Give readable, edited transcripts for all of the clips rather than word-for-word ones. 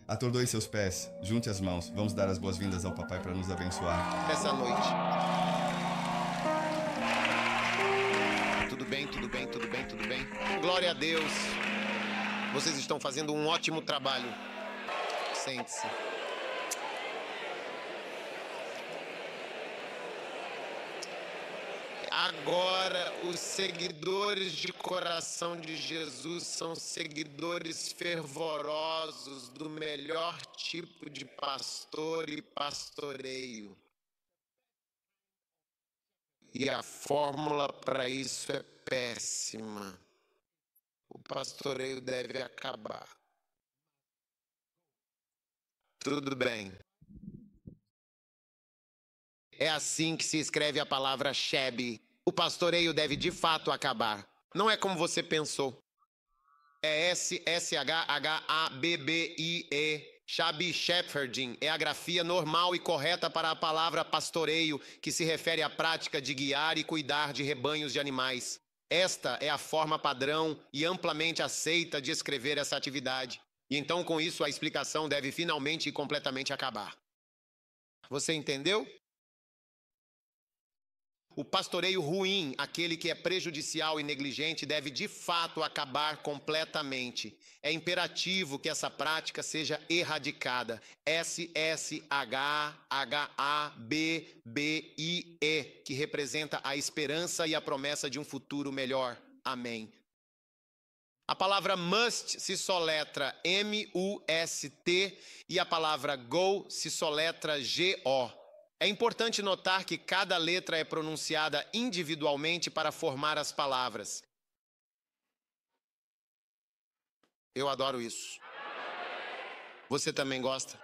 Atordoe seus pés, junte as mãos. Vamos dar as boas-vindas ao papai para nos abençoar. Essa noite. Tudo bem, tudo bem, tudo bem, tudo bem? Glória a Deus. Vocês estão fazendo um ótimo trabalho. Sente-se. Agora, os seguidores de coração de Jesus são seguidores fervorosos do melhor tipo de pastor e pastoreio. E a fórmula para isso é péssima. O pastoreio deve acabar. Tudo bem. É assim que se escreve a palavra Shebe. O pastoreio deve de fato acabar. Não é como você pensou. É S-H-H-A-B-B-I-E. Shabi Shepherding é a grafia normal e correta para a palavra pastoreio, que se refere à prática de guiar e cuidar de rebanhos de animais. Esta é a forma padrão e amplamente aceita de escrever essa atividade. E então, com isso, a explicação deve finalmente e completamente acabar. Você entendeu? O pastoreio ruim, aquele que é prejudicial e negligente, deve de fato acabar completamente. É imperativo que essa prática seja erradicada. S-S-H-H-A-B-B-I-E, que representa a esperança e a promessa de um futuro melhor. Amém. A palavra must se soletra M-U-S-T e a palavra go se soletra G-O. É importante notar que cada letra é pronunciada individualmente para formar as palavras. Eu adoro isso. Você também gosta?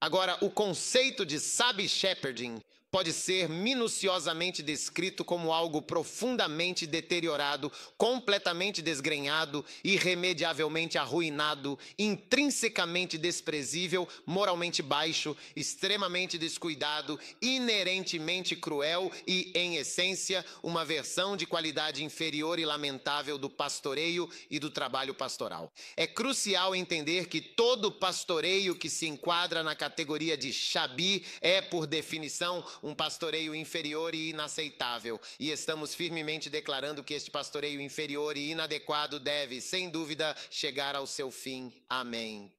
Agora, o conceito de Shabi Shepherding pode ser minuciosamente descrito como algo profundamente deteriorado, completamente desgrenhado, irremediavelmente arruinado, intrinsecamente desprezível, moralmente baixo, extremamente descuidado, inerentemente cruel e, em essência, uma versão de qualidade inferior e lamentável do pastoreio e do trabalho pastoral. É crucial entender que todo pastoreio que se enquadra na categoria de Shabi é, por definição, um pastoreio inferior e inaceitável. E estamos firmemente declarando que este pastoreio inferior e inadequado deve, sem dúvida, chegar ao seu fim. Amém.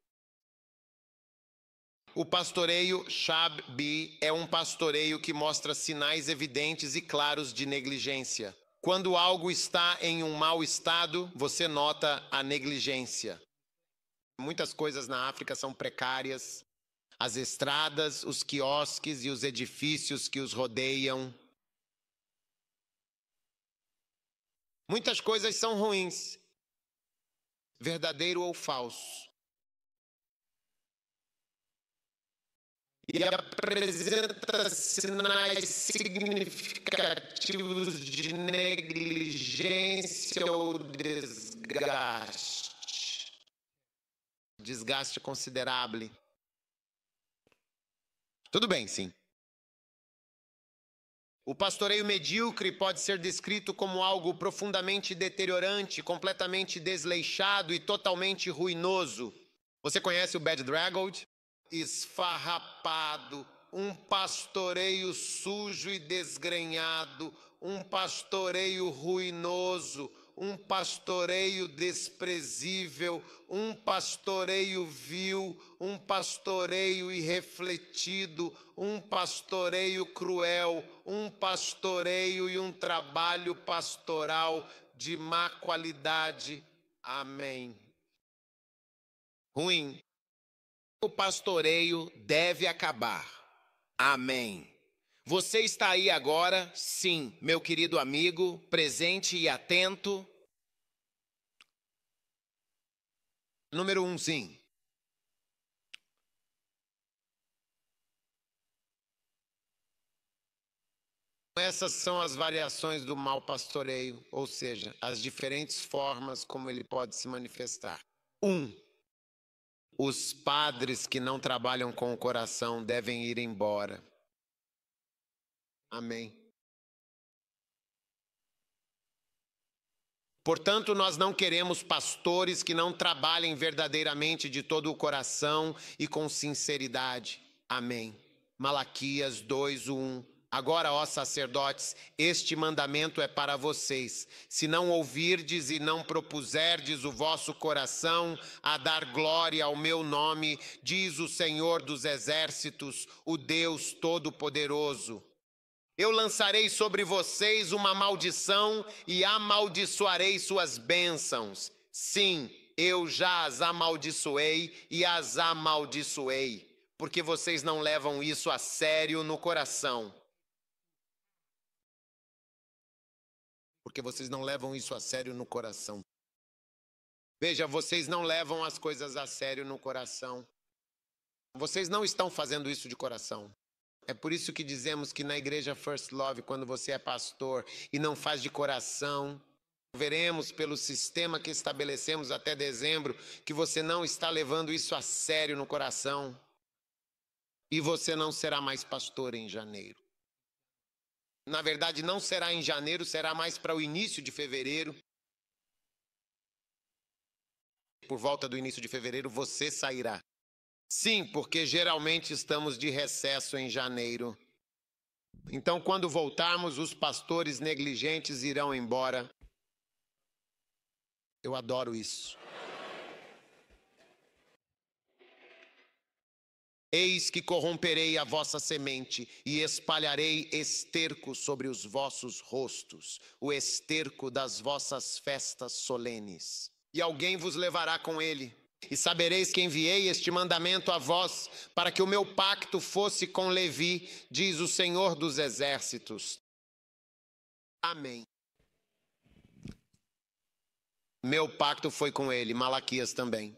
O pastoreio Shabi é um pastoreio que mostra sinais evidentes e claros de negligência. Quando algo está em um mau estado, você nota a negligência. Muitas coisas na África são precárias. As estradas, os quiosques e os edifícios que os rodeiam. Muitas coisas são ruins, verdadeiro ou falso. E apresenta sinais significativos de negligência ou desgaste. Desgaste considerável. Tudo bem, sim. O pastoreio medíocre pode ser descrito como algo profundamente deteriorante, completamente desleixado e totalmente ruinoso. Você conhece o Bedraggled? Esfarrapado, um pastoreio sujo e desgrenhado, um pastoreio ruinoso, um pastoreio desprezível, um pastoreio vil, um pastoreio irrefletido, um pastoreio cruel, um pastoreio e um trabalho pastoral de má qualidade. Amém. Ruim. O pastoreio deve acabar. Amém. Você está aí agora? Sim, meu querido amigo, presente e atento. Número 1, sim. Essas são as variações do mau pastoreio, ou seja, as diferentes formas como ele pode se manifestar. 1. Os padres que não trabalham com o coração devem ir embora. Amém. Portanto, nós não queremos pastores que não trabalhem verdadeiramente de todo o coração e com sinceridade. Amém. Malaquias 2:1. Agora, ó sacerdotes, este mandamento é para vocês. Se não ouvirdes e não propuserdes o vosso coração a dar glória ao meu nome, diz o Senhor dos Exércitos, o Deus Todo-Poderoso, eu lançarei sobre vocês uma maldição e amaldiçoarei suas bênçãos. Sim, eu já as amaldiçoei e as amaldiçoei, porque vocês não levam isso a sério no coração. Porque vocês não levam isso a sério no coração. Veja, vocês não levam as coisas a sério no coração. Vocês não estão fazendo isso de coração. É por isso que dizemos que na igreja First Love, quando você é pastor e não faz de coração, veremos pelo sistema que estabelecemos até dezembro que você não está levando isso a sério no coração. E você não será mais pastor em janeiro. Na verdade, não será em janeiro, será mais para o início de fevereiro. Por volta do início de fevereiro, você sairá. Sim, porque geralmente estamos de recesso em janeiro. Então, quando voltarmos, os pastores negligentes irão embora. Eu adoro isso. Eis que corromperei a vossa semente e espalharei esterco sobre os vossos rostos, o esterco das vossas festas solenes. E alguém vos levará com ele. E sabereis que enviei este mandamento a vós, para que o meu pacto fosse com Levi, diz o Senhor dos Exércitos. Amém. Meu pacto foi com ele, Malaquias também.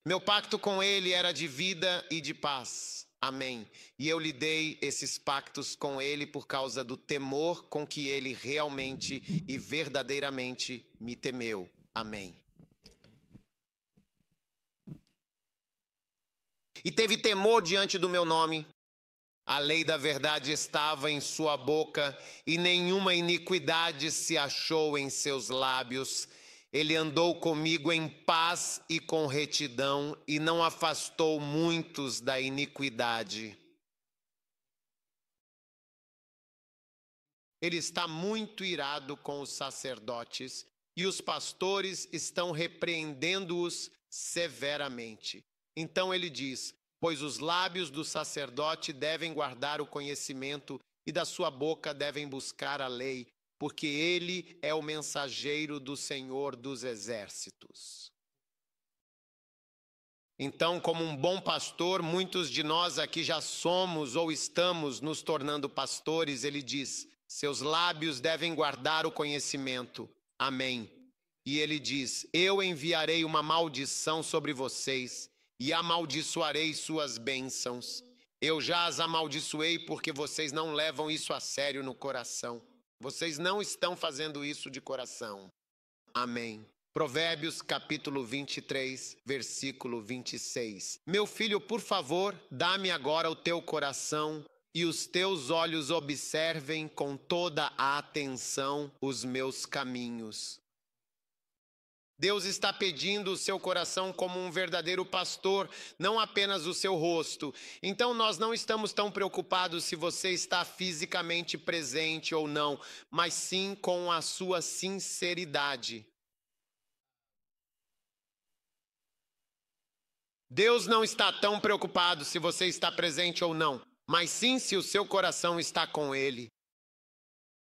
Meu pacto com ele era de vida e de paz. Amém. E eu lhe dei esses pactos com ele por causa do temor com que ele realmente e verdadeiramente me temeu. Amém. E teve temor diante do meu nome. A lei da verdade estava em sua boca e nenhuma iniquidade se achou em seus lábios. Ele andou comigo em paz e com retidão e não afastou muitos da iniquidade. Ele está muito irado com os sacerdotes e os pastores estão repreendendo-os severamente. Então ele diz: pois os lábios do sacerdote devem guardar o conhecimento e da sua boca devem buscar a lei, porque ele é o mensageiro do Senhor dos Exércitos. Então, como um bom pastor, muitos de nós aqui já somos ou estamos nos tornando pastores, ele diz: seus lábios devem guardar o conhecimento. Amém. E ele diz: eu enviarei uma maldição sobre vocês e amaldiçoarei suas bênçãos. Eu já as amaldiçoei porque vocês não levam isso a sério no coração. Vocês não estão fazendo isso de coração. Amém. Provérbios capítulo 23, versículo 26. Meu filho, por favor, dá-me agora o teu coração e os teus olhos observem com toda a atenção os meus caminhos. Deus está pedindo o seu coração como um verdadeiro pastor, não apenas o seu rosto. Então nós não estamos tão preocupados se você está fisicamente presente ou não, mas sim com a sua sinceridade. Deus não está tão preocupado se você está presente ou não, mas sim se o seu coração está com Ele.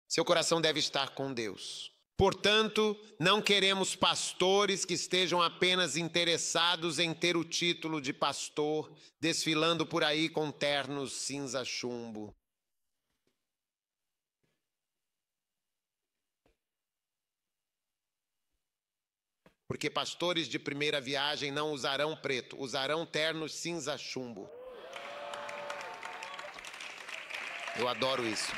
Seu coração deve estar com Deus. Portanto, não queremos pastores que estejam apenas interessados em ter o título de pastor, desfilando por aí com ternos cinza chumbo. Porque pastores de primeira viagem não usarão preto, usarão ternos cinza chumbo. Eu adoro isso.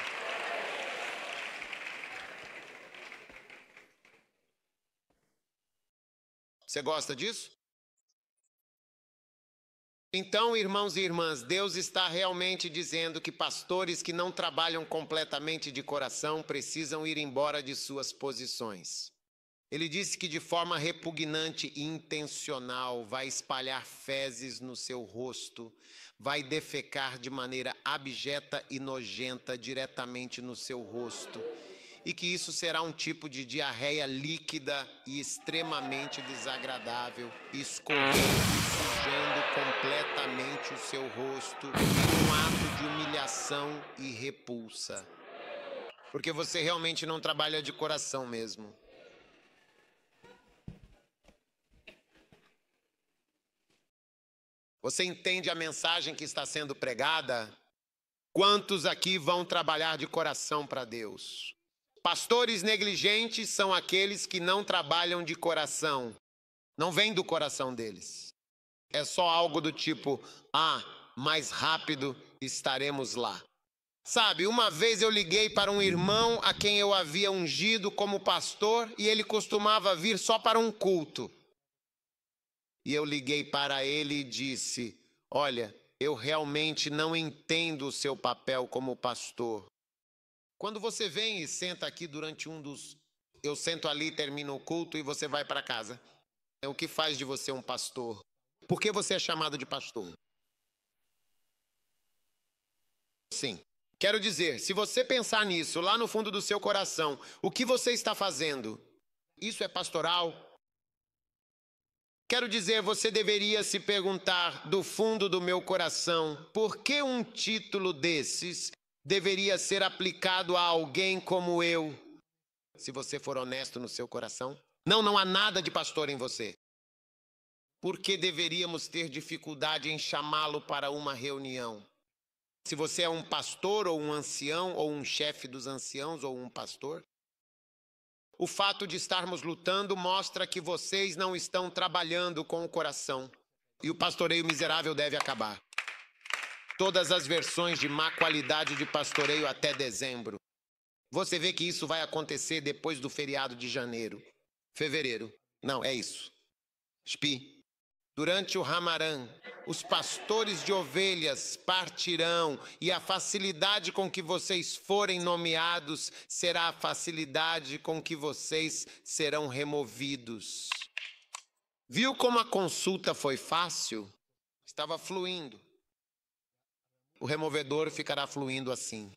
Você gosta disso? Então, irmãos e irmãs, Deus está realmente dizendo que pastores que não trabalham completamente de coração precisam ir embora de suas posições. Ele disse que de forma repugnante e intencional vai espalhar fezes no seu rosto, vai defecar de maneira abjeta e nojenta diretamente no seu rosto, e que isso será um tipo de diarreia líquida e extremamente desagradável, escorrendo e sujando completamente o seu rosto, em um ato de humilhação e repulsa. Porque você realmente não trabalha de coração mesmo. Você entende a mensagem que está sendo pregada? Quantos aqui vão trabalhar de coração para Deus? Pastores negligentes são aqueles que não trabalham de coração. Não vem do coração deles. É só algo do tipo, mais rápido estaremos lá. Sabe, uma vez eu liguei para um irmão a quem eu havia ungido como pastor e ele costumava vir só para um culto. E eu liguei para ele e disse, olha, eu realmente não entendo o seu papel como pastor. Quando você vem e senta aqui durante eu sento ali, termino o culto e você vai para casa. O que faz de você um pastor? Por que você é chamado de pastor? Sim. Quero dizer, se você pensar nisso lá no fundo do seu coração, o que você está fazendo? Isso é pastoral? Quero dizer, você deveria se perguntar do fundo do meu coração, por que um título desses deveria ser aplicado a alguém como eu? Se você for honesto no seu coração. Não há nada de pastor em você. Por que deveríamos ter dificuldade em chamá-lo para uma reunião? Se você é um pastor ou um ancião ou um chefe dos anciãos ou um pastor, o fato de estarmos lutando mostra que vocês não estão trabalhando com o coração. E o pastoreio miserável deve acabar. Todas as versões de má qualidade de pastoreio até dezembro. Você vê que isso vai acontecer depois do feriado de janeiro. Fevereiro. Não, é isso. Shpi. Durante o Ramarã, os pastores de ovelhas partirão e a facilidade com que vocês forem nomeados será a facilidade com que vocês serão removidos. Viu como a consulta foi fácil? Estava fluindo. O removedor ficará fluindo assim.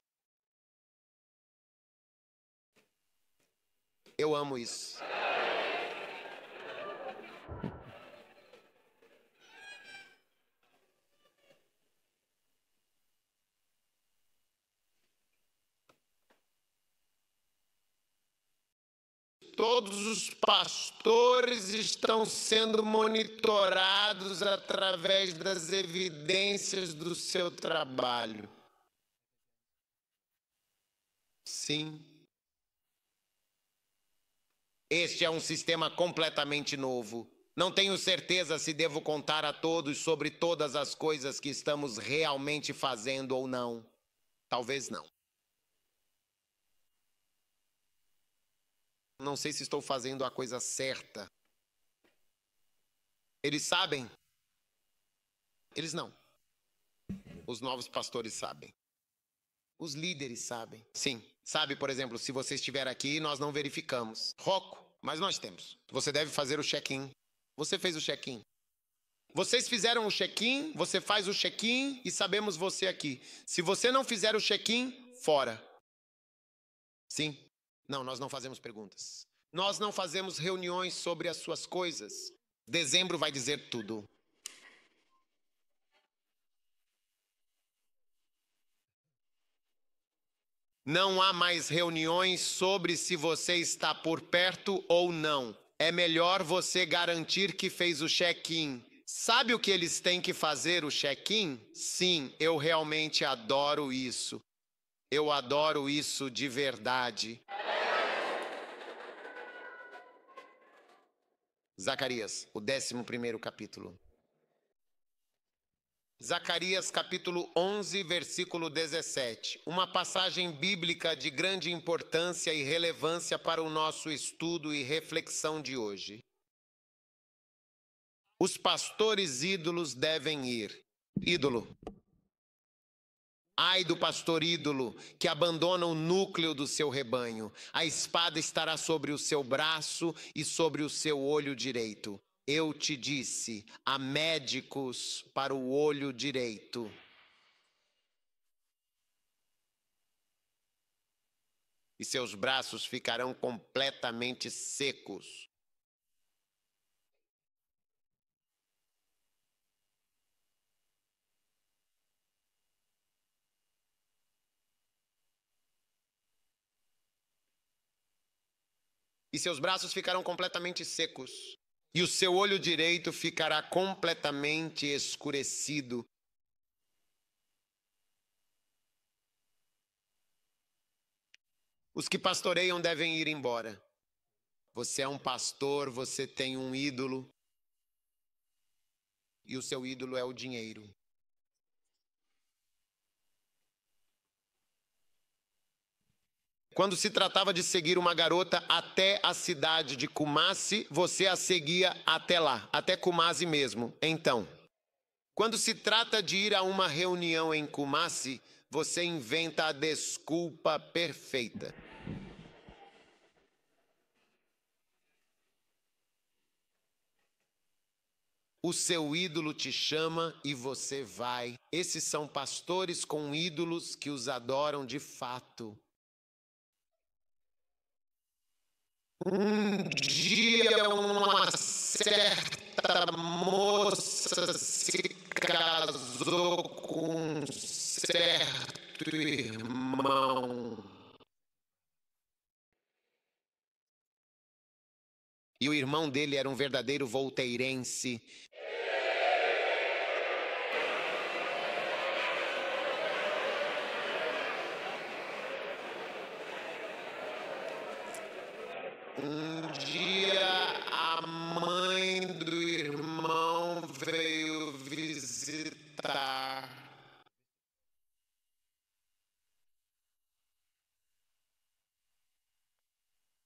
Eu amo isso. Todos os pastores estão sendo monitorados através das evidências do seu trabalho. Sim. Este é um sistema completamente novo. Não tenho certeza se devo contar a todos sobre todas as coisas que estamos realmente fazendo ou não. Talvez não. Não sei se estou fazendo a coisa certa. Eles sabem? Eles não. Os novos pastores sabem. Os líderes sabem. Sim. Sabe, por exemplo, se você estiver aqui, nós não verificamos. Rocco, mas nós temos. Você deve fazer o check-in. Você fez o check-in. Vocês fizeram o check-in, você faz o check-in e sabemos você aqui. Se você não fizer o check-in, fora. Sim. Não, nós não fazemos perguntas. Nós não fazemos reuniões sobre as suas coisas. Dezembro vai dizer tudo. Não há mais reuniões sobre se você está por perto ou não. É melhor você garantir que fez o check-in. Sabe o que eles têm que fazer o check-in? Sim, eu realmente adoro isso. Eu adoro isso de verdade. Zacarias, o 11º capítulo. Zacarias capítulo 11, versículo 17. Uma passagem bíblica de grande importância e relevância para o nosso estudo e reflexão de hoje. Os pastores ídolos devem ir. Ídolo. Ai do pastor ídolo que abandona o núcleo do seu rebanho. A espada estará sobre o seu braço e sobre o seu olho direito. Eu te disse, há médicos para o olho direito. E seus braços ficarão completamente secos. E seus braços ficarão completamente secos. E o seu olho direito ficará completamente escurecido. Os que pastoreiam devem ir embora. Você é um pastor, você tem um ídolo. E o seu ídolo é o dinheiro. Quando se tratava de seguir uma garota até a cidade de Kumasi, você a seguia até lá, até Kumasi mesmo. Então, quando se trata de ir a uma reunião em Kumasi, você inventa a desculpa perfeita. O seu ídolo te chama e você vai. Esses são pastores com ídolos que os adoram de fato. Um dia uma certa moça se casou com um certo irmão. E o irmão dele era um verdadeiro volteirense. Um dia a mãe do irmão veio visitar.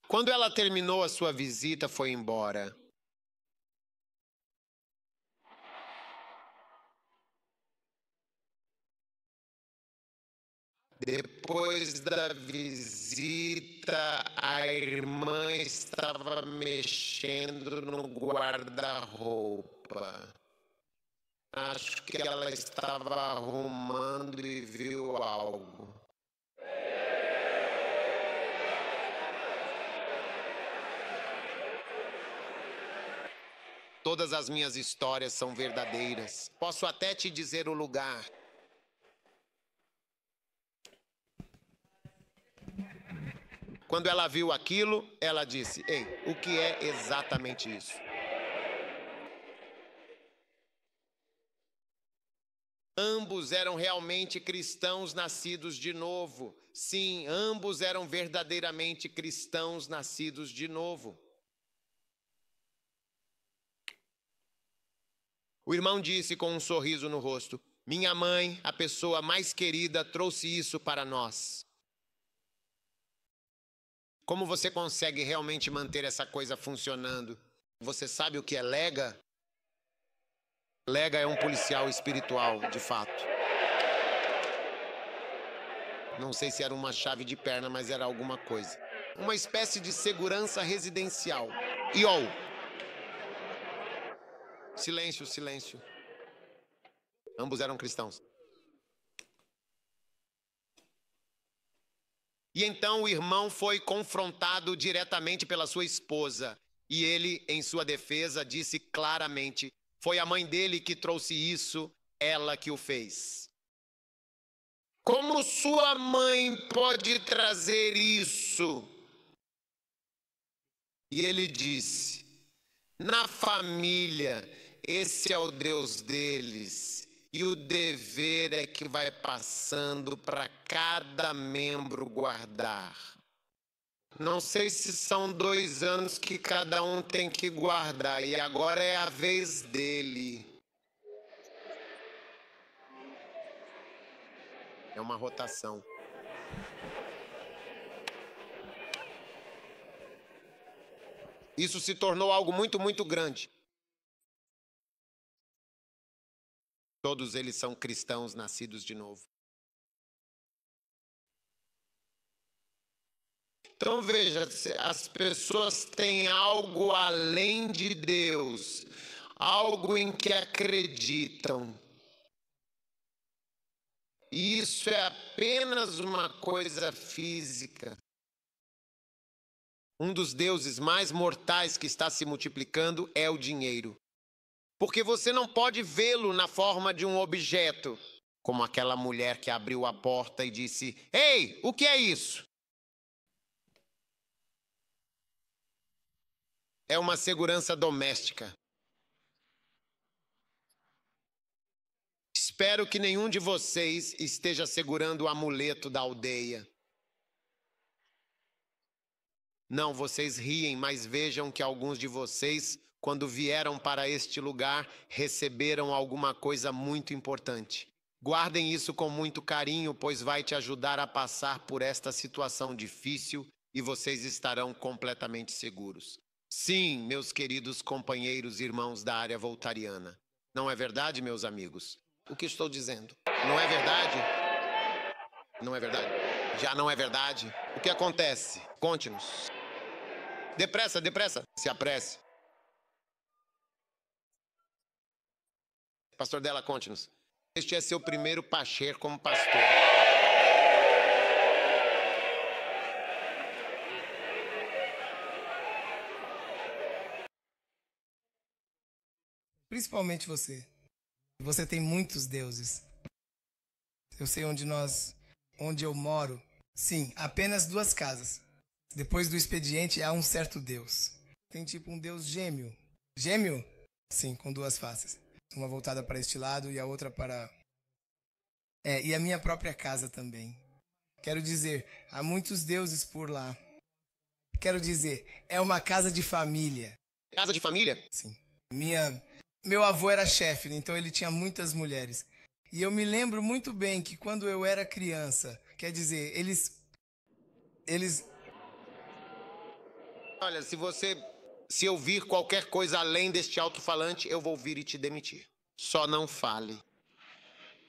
Quando ela terminou a sua visita, foi embora. Depois da visita, a irmã estava mexendo no guarda-roupa. Acho que ela estava arrumando e viu algo. Todas as minhas histórias são verdadeiras. Posso até te dizer o lugar. Quando ela viu aquilo, ela disse: "Ei, o que é exatamente isso?" Ambos eram realmente cristãos nascidos de novo. Sim, ambos eram verdadeiramente cristãos nascidos de novo. O irmão disse com um sorriso no rosto: "Minha mãe, a pessoa mais querida, trouxe isso para nós." Como você consegue realmente manter essa coisa funcionando? Você sabe o que é lega? Lega é um policial espiritual, de fato. Não sei se era uma chave de perna, mas era alguma coisa. Uma espécie de segurança residencial. Iol. Silêncio, silêncio. Ambos eram cristãos. E então o irmão foi confrontado diretamente pela sua esposa. E ele, em sua defesa, disse claramente: foi a mãe dele que trouxe isso, ela que o fez. Como sua mãe pode trazer isso? E ele disse: na família, esse é o Deus deles. E o dever é que vai passando para cada membro guardar. Não sei se são 2 anos que cada um tem que guardar. E agora é a vez dele. É uma rotação. Isso se tornou algo muito, muito grande. Todos eles são cristãos nascidos de novo. Então veja, as pessoas têm algo além de Deus, algo em que acreditam. E isso é apenas uma coisa física. Um dos deuses mais mortais que está se multiplicando é o dinheiro. Porque você não pode vê-lo na forma de um objeto, como aquela mulher que abriu a porta e disse: "Ei, o que é isso?" É uma segurança doméstica. Espero que nenhum de vocês esteja segurando o amuleto da aldeia. Não, vocês riem, mas vejam que alguns de vocês, quando vieram para este lugar, receberam alguma coisa muito importante. Guardem isso com muito carinho, pois vai te ajudar a passar por esta situação difícil e vocês estarão completamente seguros. Sim, meus queridos companheiros e irmãos da área voltariana. Não é verdade, meus amigos? O que estou dizendo? Não é verdade? Não é verdade? Já não é verdade? O que acontece? Conte-nos. Depressa, depressa. Se apresse. Pastor Della, conte-nos. Este é seu primeiro pacher como pastor. Principalmente você. Você tem muitos deuses. Eu sei onde eu moro. Sim, apenas 2 casas. Depois do expediente há um certo Deus. Tem tipo um Deus gêmeo. Gêmeo? Sim, com 2 faces. Uma voltada para este lado e a outra para... e a minha própria casa também. Quero dizer, há muitos deuses por lá. Quero dizer, é uma casa de família. Casa de família? Sim. Meu avô era chefe, então ele tinha muitas mulheres. E eu me lembro muito bem que quando eu era criança, quer dizer, eles... Olha, se eu vir qualquer coisa além deste alto-falante, eu vou vir e te demitir. Só não fale.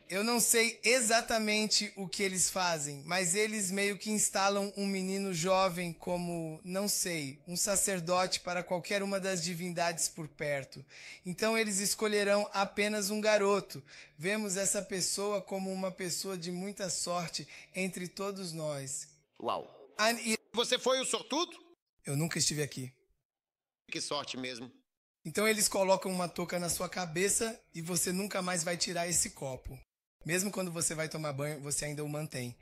Eu não sei exatamente o que eles fazem, mas eles meio que instalam um menino jovem como, não sei, um sacerdote para qualquer uma das divindades por perto. Então eles escolherão apenas um garoto. Vemos essa pessoa como uma pessoa de muita sorte entre todos nós. Uau. E Você foi o sortudo? eu nunca estive aqui. Que sorte mesmo. Então eles colocam uma touca na sua cabeça e você nunca mais vai tirar esse copo. Mesmo quando você vai tomar banho, você ainda o mantém.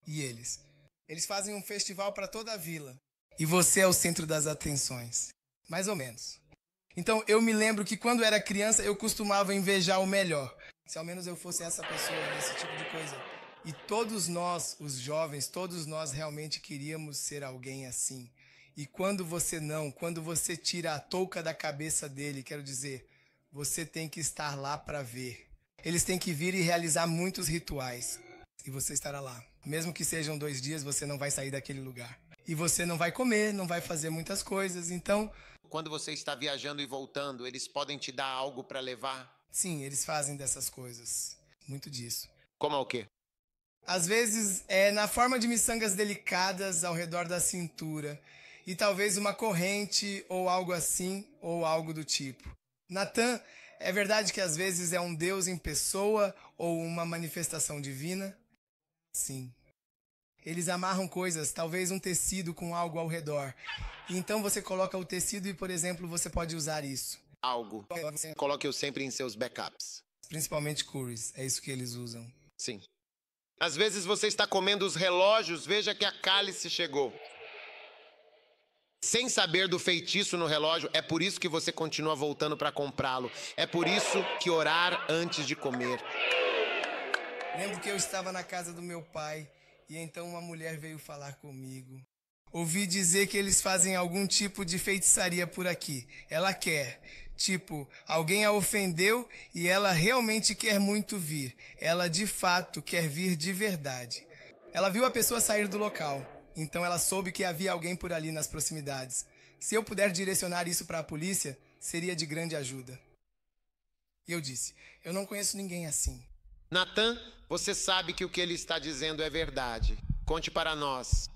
E eles? Eles fazem um festival para toda a vila. E você é o centro das atenções. Mais ou menos. Então eu me lembro que quando era criança eu costumava invejar o melhor. Se ao menos eu fosse essa pessoa, esse tipo de coisa. E todos nós, os jovens, todos nós realmente queríamos ser alguém assim. E quando você tira a touca da cabeça dele, quero dizer, você tem que estar lá para ver. Eles têm que vir e realizar muitos rituais. E você estará lá. Mesmo que sejam 2 dias, você não vai sair daquele lugar. E você não vai comer, não vai fazer muitas coisas. Então, Quando você está viajando e voltando, eles podem te dar algo para levar? sim, eles fazem dessas coisas. Muito disso. Como é o quê? Às vezes é na forma de miçangas delicadas ao redor da cintura. E talvez uma corrente ou algo assim, ou algo do tipo. Natan, é verdade que às vezes é um Deus em pessoa ou uma manifestação divina? Sim. Eles amarram coisas, talvez um tecido com algo ao redor. E então você coloca o tecido e, por exemplo, você pode usar isso. Algo. Coloque-o sempre em seus backups. Principalmente curries, é isso que eles usam. Sim. Às vezes você está comendo os relógios, veja que a cálice chegou. Sem saber do feitiço no relógio, é por isso que você continua voltando para comprá-lo. É por isso que orar antes de comer. Lembro que eu estava na casa do meu pai e então uma mulher veio falar comigo. Ouvi dizer que eles fazem algum tipo de feitiçaria por aqui. Ela quer. Tipo, alguém a ofendeu e ela realmente quer muito vir. Ela de fato quer vir de verdade. Ela viu a pessoa sair do local. Então ela soube que havia alguém por ali nas proximidades. Se eu puder direcionar isso para a polícia, seria de grande ajuda. E eu disse, eu não conheço ninguém assim. Natan, você sabe que o que ele está dizendo é verdade. Conte para nós.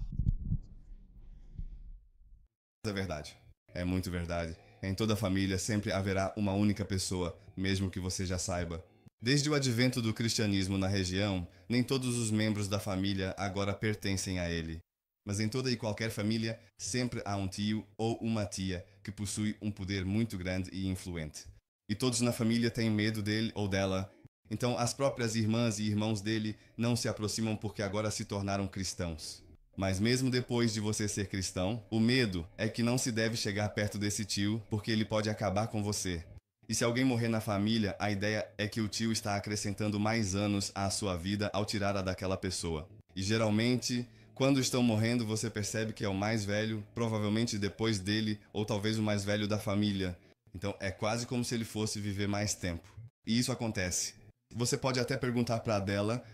É verdade. É muito verdade. Em toda família sempre haverá uma única pessoa, mesmo que você já saiba. Desde o advento do cristianismo na região, nem todos os membros da família agora pertencem a ele. Mas em toda e qualquer família, sempre há um tio ou uma tia que possui um poder muito grande e influente. E todos na família têm medo dele ou dela. Então as próprias irmãs e irmãos dele não se aproximam porque agora se tornaram cristãos. Mas mesmo depois de você ser cristão, o medo é que não se deve chegar perto desse tio porque ele pode acabar com você. E se alguém morrer na família, a ideia é que o tio está acrescentando mais anos à sua vida ao tirar a daquela pessoa. E geralmente, quando estão morrendo, você percebe que é o mais velho, provavelmente depois dele, ou talvez o mais velho da família. Então é quase como se ele fosse viver mais tempo. E isso acontece. Você pode até perguntar para Adela.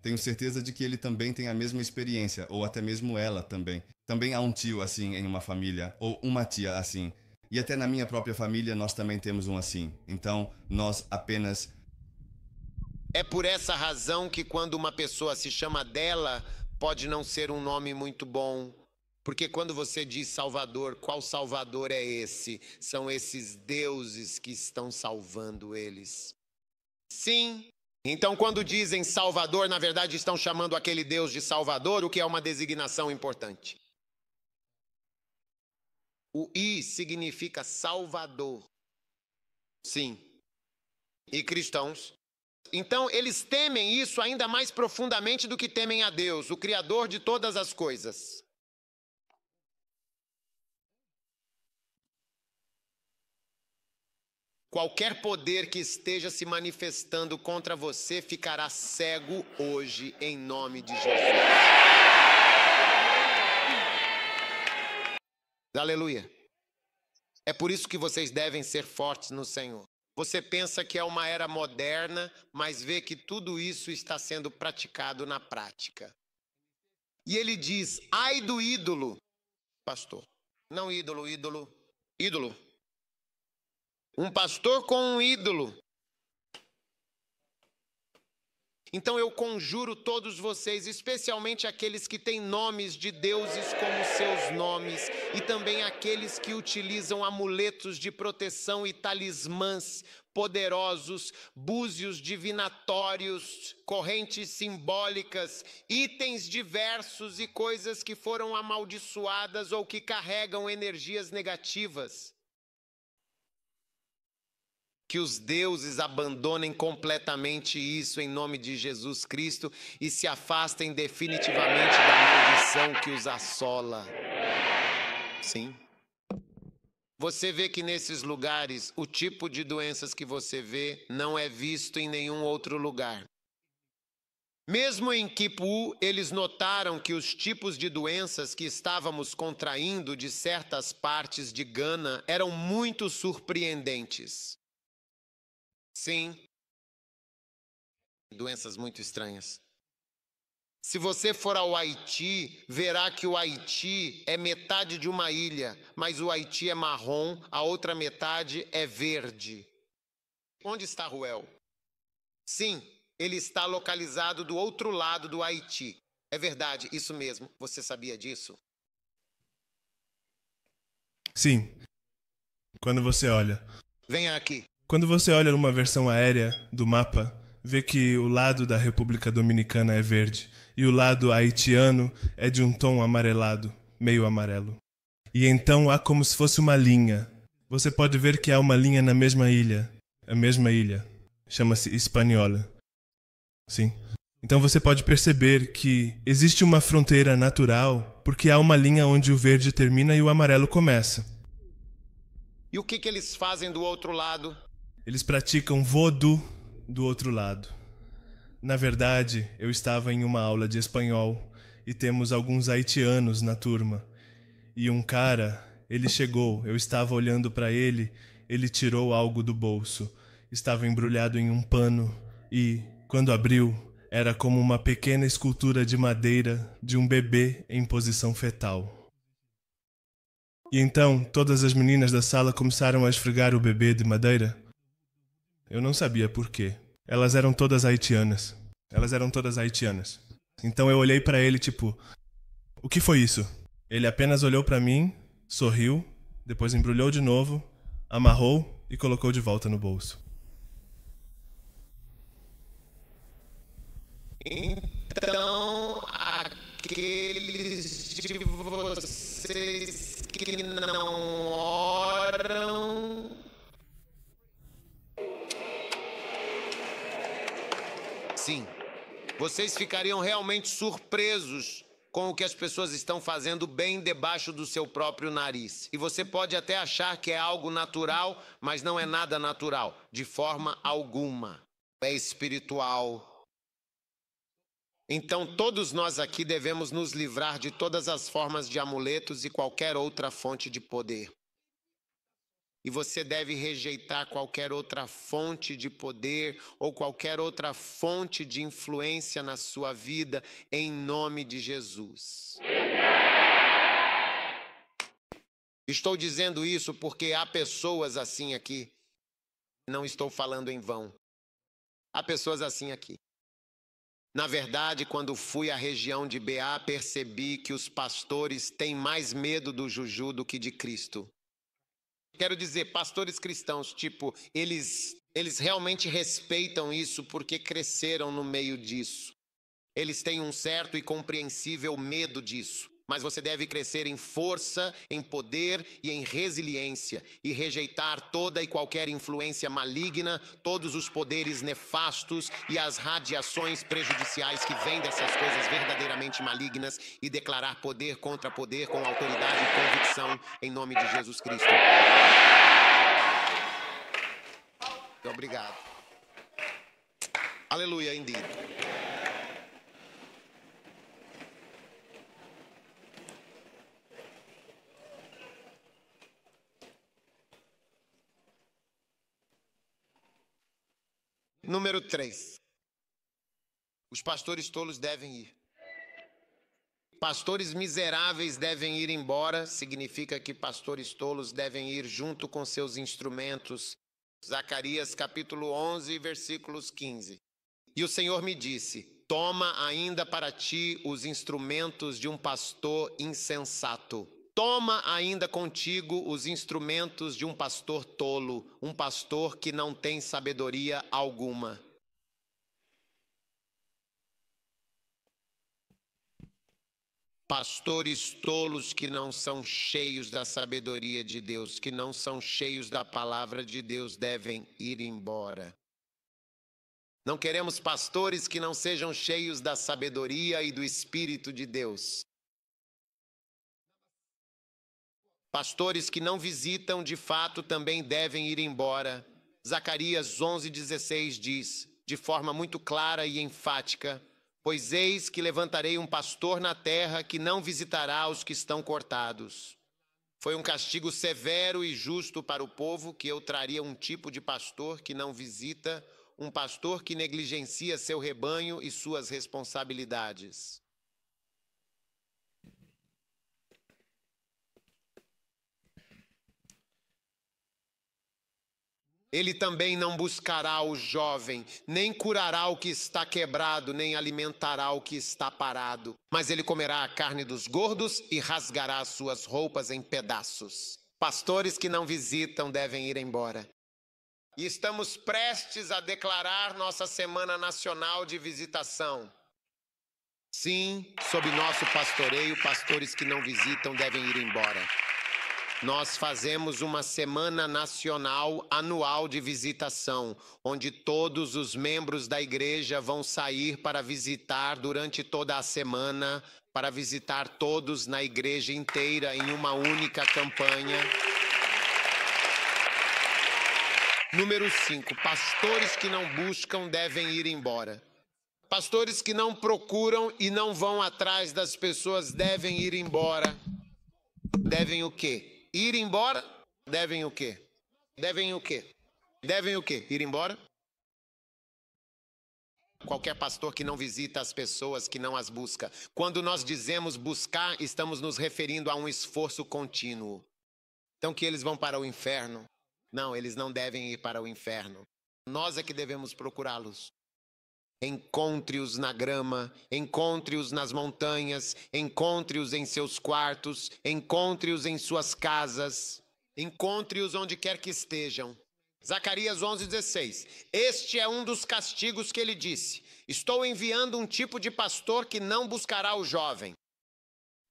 Tenho certeza de que ele também tem a mesma experiência, ou até mesmo ela também. Também há um tio assim em uma família, ou uma tia assim. E até na minha própria família nós também temos um assim. Então, nós apenas... É por essa razão que quando uma pessoa se chama Adela, pode não ser um nome muito bom. Porque quando você diz Salvador, qual Salvador é esse? São esses deuses que estão salvando eles. Sim. Então, quando dizem Salvador, na verdade estão chamando aquele Deus de Salvador, o que é uma designação importante. O I significa Salvador. Sim. E cristãos. Então, eles temem isso ainda mais profundamente do que temem a Deus, o Criador de todas as coisas. Qualquer poder que esteja se manifestando contra você ficará cego hoje, em nome de Jesus. Aleluia. É por isso que vocês devem ser fortes no Senhor. Você pensa que é uma era moderna, mas vê que tudo isso está sendo praticado na prática. E ele diz, ai do ídolo, pastor. Não ídolo, ídolo. Um pastor com um ídolo. Então eu conjuro todos vocês, especialmente aqueles que têm nomes de deuses como seus nomes, e também aqueles que utilizam amuletos de proteção e talismãs poderosos, búzios divinatórios, correntes simbólicas, itens diversos e coisas que foram amaldiçoadas ou que carregam energias negativas. Que os deuses abandonem completamente isso em nome de Jesus Cristo e se afastem definitivamente da maldição que os assola. Sim. Você vê que nesses lugares, o tipo de doenças que você vê não é visto em nenhum outro lugar. Mesmo em Kipu, eles notaram que os tipos de doenças que estávamos contraindo de certas partes de Gana eram muito surpreendentes. Sim, doenças muito estranhas. Se você for ao Haiti, verá que o Haiti é metade de uma ilha, mas o Haiti é marrom, a outra metade é verde. Onde está Ruel? Sim, ele está localizado do outro lado do Haiti. É verdade, isso mesmo. Você sabia disso? Sim. Quando você olha. Venha aqui. Quando você olha numa versão aérea do mapa, vê que o lado da República Dominicana é verde e o lado haitiano é de um tom amarelado, meio amarelo. E então há como se fosse uma linha. Você pode ver que há uma linha na mesma ilha. A mesma ilha. Chama-se Hispaniola. Sim. Então você pode perceber que existe uma fronteira natural porque há uma linha onde o verde termina e o amarelo começa. E o que eles fazem do outro lado? Eles praticam voodoo do outro lado. Na verdade, eu estava em uma aula de espanhol e temos alguns haitianos na turma. E um cara, ele chegou, eu estava olhando para ele, ele tirou algo do bolso. Estava embrulhado em um pano e, quando abriu, era como uma pequena escultura de madeira de um bebê em posição fetal. E então, todas as meninas da sala começaram a esfregar o bebê de madeira. Eu não sabia por quê. Elas eram todas haitianas. Então eu olhei pra ele tipo, o que foi isso? Ele apenas olhou pra mim sorriu, depois embrulhou de novo, amarrou e colocou de volta no bolso. Então, aqueles de vocês que não oram... Sim, vocês ficariam realmente surpresos com o que as pessoas estão fazendo bem debaixo do seu próprio nariz. E você pode até achar que é algo natural, mas não é nada natural, de forma alguma. É espiritual. Então, todos nós aqui devemos nos livrar de todas as formas de amuletos e qualquer outra fonte de poder. E você deve rejeitar qualquer outra fonte de poder ou qualquer outra fonte de influência na sua vida, em nome de Jesus. Estou dizendo isso porque há pessoas assim aqui. Não estou falando em vão. Há pessoas assim aqui. Na verdade, quando fui à região de BA, percebi que os pastores têm mais medo do Juju do que de Cristo. Quero dizer, pastores cristãos, tipo, eles realmente respeitam isso porque cresceram no meio disso. Eles têm um certo e compreensível medo disso. Mas você deve crescer em força, em poder e em resiliência e rejeitar toda e qualquer influência maligna, todos os poderes nefastos e as radiações prejudiciais que vêm dessas coisas verdadeiramente malignas e declarar poder contra poder com autoridade e convicção em nome de Jesus Cristo. Obrigado. Aleluia, indeed. Número 3. Os pastores tolos devem ir. Pastores miseráveis devem ir embora. Significa que pastores tolos devem ir junto com seus instrumentos. Zacarias capítulo 11, versículos 15. E o Senhor me disse: toma ainda para ti os instrumentos de um pastor insensato. Toma ainda contigo os instrumentos de um pastor tolo, um pastor que não tem sabedoria alguma. Pastores tolos que não são cheios da sabedoria de Deus, que não são cheios da palavra de Deus, devem ir embora. Não queremos pastores que não sejam cheios da sabedoria e do Espírito de Deus. Pastores que não visitam, de fato, também devem ir embora. Zacarias 11:16 diz, de forma muito clara e enfática: pois eis que levantarei um pastor na terra que não visitará os que estão cortados. Foi um castigo severo e justo para o povo que eu traria um tipo de pastor que não visita, um pastor que negligencia seu rebanho e suas responsabilidades. Ele também não buscará o jovem, nem curará o que está quebrado, nem alimentará o que está parado. Mas ele comerá a carne dos gordos e rasgará as suas roupas em pedaços. Pastores que não visitam devem ir embora. E estamos prestes a declarar nossa Semana Nacional de Visitação. Sim, sob nosso pastoreio, pastores que não visitam devem ir embora. Nós fazemos uma semana nacional anual de visitação, onde todos os membros da igreja vão sair para visitar durante toda a semana, para visitar todos na igreja inteira em uma única campanha. Número 5. Pastores que não buscam devem ir embora. Pastores que não procuram e não vão atrás das pessoas devem ir embora. Devem o quê? Ir embora? Devem o quê? Devem o quê? Devem o quê? Ir embora? Qualquer pastor que não visita as pessoas, que não as busca. Quando nós dizemos buscar, estamos nos referindo a um esforço contínuo. Então que eles vão para o inferno? Não, eles não devem ir para o inferno. Nós é que devemos procurá-los. Encontre-os na grama, encontre-os nas montanhas, encontre-os em seus quartos, encontre-os em suas casas, encontre-os onde quer que estejam. Zacarias 11:16. Este é um dos castigos que ele disse: estou enviando um tipo de pastor que não buscará o jovem.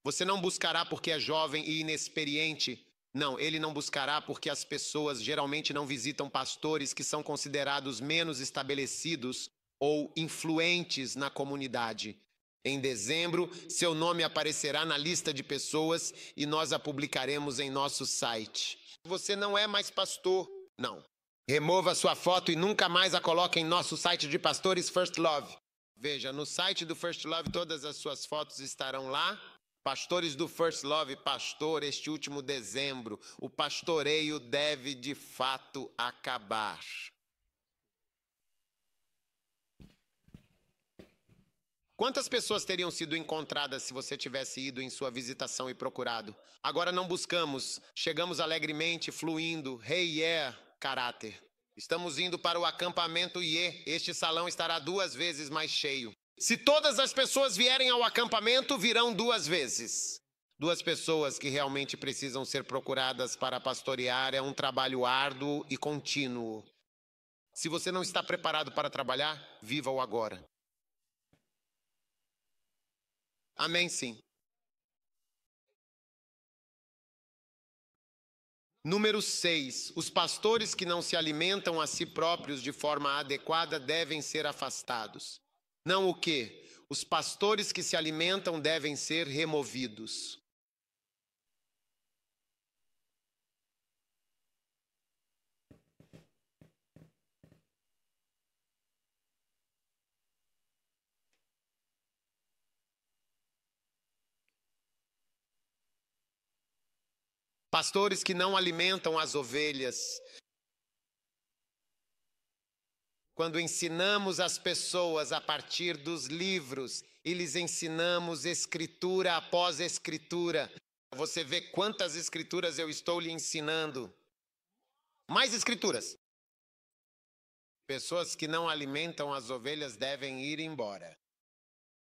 Você não buscará porque é jovem e inexperiente. Não, ele não buscará porque as pessoas geralmente não visitam pastores que são considerados menos estabelecidos ou influentes na comunidade. Em dezembro, seu nome aparecerá na lista de pessoas e nós a publicaremos em nosso site. Você não é mais pastor, não. Remova sua foto e nunca mais a coloque em nosso site de pastores First Love. Veja, no site do First Love todas as suas fotos estarão lá. Pastores do First Love, pastor, este último dezembro, o pastoreio deve de fato acabar. Quantas pessoas teriam sido encontradas se você tivesse ido em sua visitação e procurado? Agora não buscamos, chegamos alegremente, fluindo, hey yeah, caráter. Estamos indo para o acampamento Ye, este salão estará 2 vezes mais cheio. Se todas as pessoas vierem ao acampamento, virão 2 vezes. 2 pessoas que realmente precisam ser procuradas para pastorear é um trabalho árduo e contínuo. Se você não está preparado para trabalhar, viva-o agora. Amém, sim. Número 6. Os pastores que não se alimentam a si próprios de forma adequada devem ser afastados. Não o quê? Os pastores que se alimentam devem ser removidos. Pastores que não alimentam as ovelhas. Quando ensinamos as pessoas a partir dos livros e lhes ensinamos escritura após escritura, você vê quantas escrituras eu estou lhe ensinando. Mais escrituras. Pessoas que não alimentam as ovelhas devem ir embora.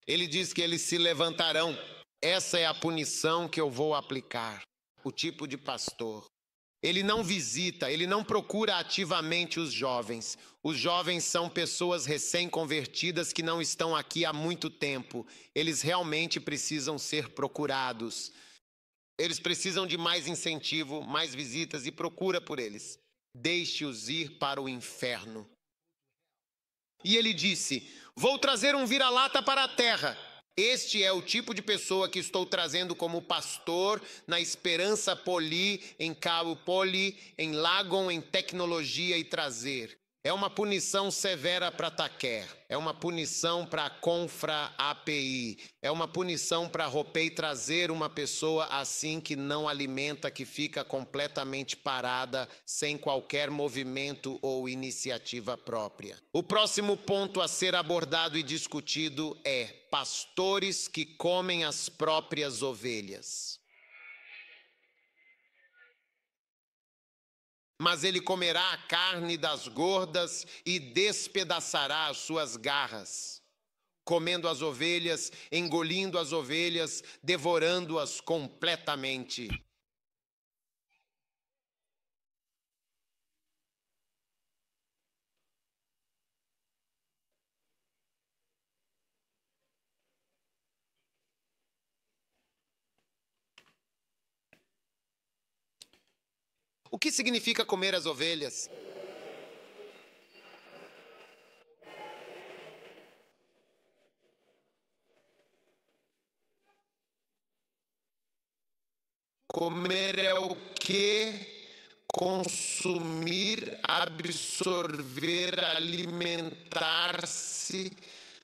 Ele diz que eles se levantarão. Essa é a punição que eu vou aplicar. O tipo de pastor. Ele não visita, ele não procura ativamente os jovens. Os jovens são pessoas recém-convertidas que não estão aqui há muito tempo. Eles realmente precisam ser procurados. Eles precisam de mais incentivo, mais visitas e procura por eles. Deixe-os ir para o inferno. E ele disse: vou trazer um vira-lata para a terra. Este é o tipo de pessoa que estou trazendo como pastor na Esperança Poli, em Cabo Poli, em Lagon, em tecnologia e trazer. É uma punição severa para Taquer. É uma punição para Confra API. É uma punição para Ropei trazer uma pessoa assim que não alimenta, que fica completamente parada, sem qualquer movimento ou iniciativa própria. O próximo ponto a ser abordado e discutido é pastores que comem as próprias ovelhas. Mas ele comerá a carne das gordas e despedaçará as suas garras, comendo as ovelhas, engolindo as ovelhas, devorando-as completamente. O que significa comer as ovelhas? Comer é o que? Consumir, absorver, alimentar-se,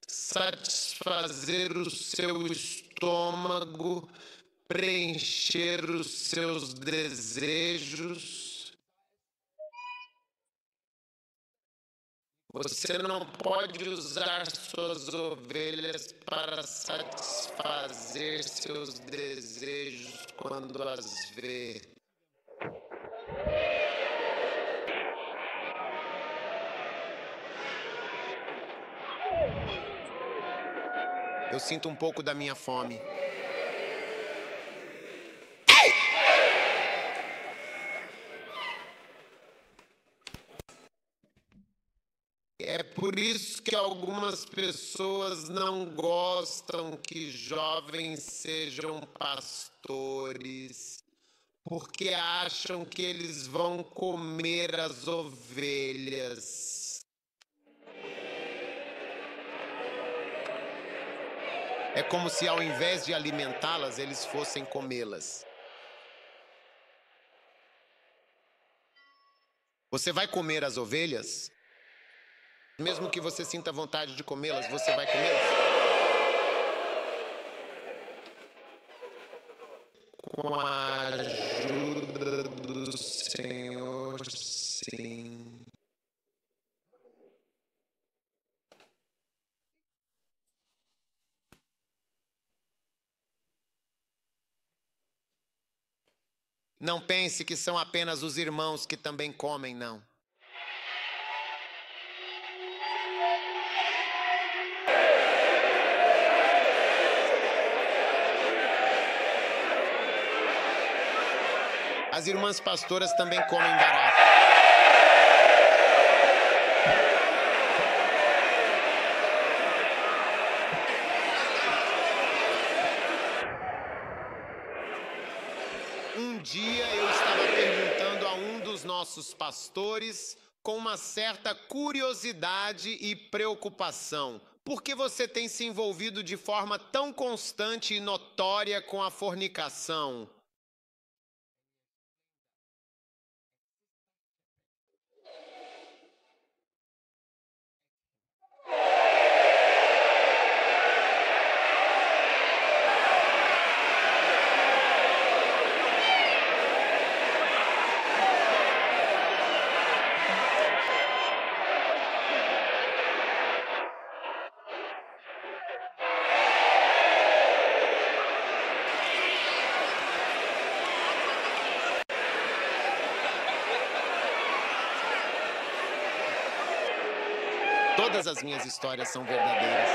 satisfazer o seu estômago, preencher os seus desejos. Você não pode usar suas ovelhas para satisfazer seus desejos quando as vê. Eu sinto um pouco da minha fome. É por isso que algumas pessoas não gostam que jovens sejam pastores, porque acham que eles vão comer as ovelhas. É como se ao invés de alimentá-las, eles fossem comê-las. Você vai comer as ovelhas? Mesmo que você sinta vontade de comê-las, você vai comê-las? Com a ajuda do Senhor, sim. Não pense que são apenas os irmãos que também comem, não. As irmãs pastoras também comem barato. Um dia eu estava perguntando a um dos nossos pastores, com uma certa curiosidade e preocupação: por que você tem se envolvido de forma tão constante e notória com a fornicação? Todas as minhas histórias são verdadeiras.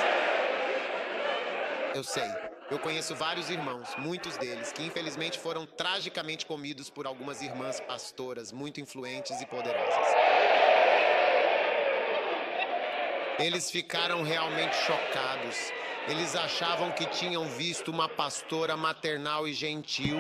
Eu sei. Eu conheço vários irmãos, muitos deles, que infelizmente foram tragicamente comidos por algumas irmãs pastoras muito influentes e poderosas. Eles ficaram realmente chocados. Eles achavam que tinham visto uma pastora maternal e gentil.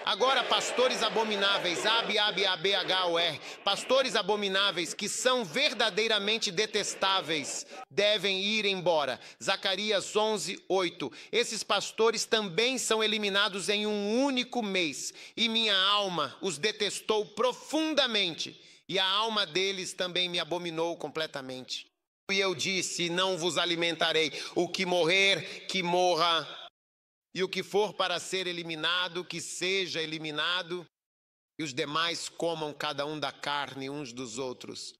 Agora, pastores abomináveis, A-B-A-B-A-B-H-O-R, pastores abomináveis que são verdadeiramente detestáveis, devem ir embora. Zacarias 11:8. Esses pastores também são eliminados em um único mês, e minha alma os detestou profundamente, e a alma deles também me abominou completamente. E eu disse: não vos alimentarei. O que morrer, que morra. E o que for para ser eliminado, que seja eliminado, e os demais comam cada um da carne uns dos outros.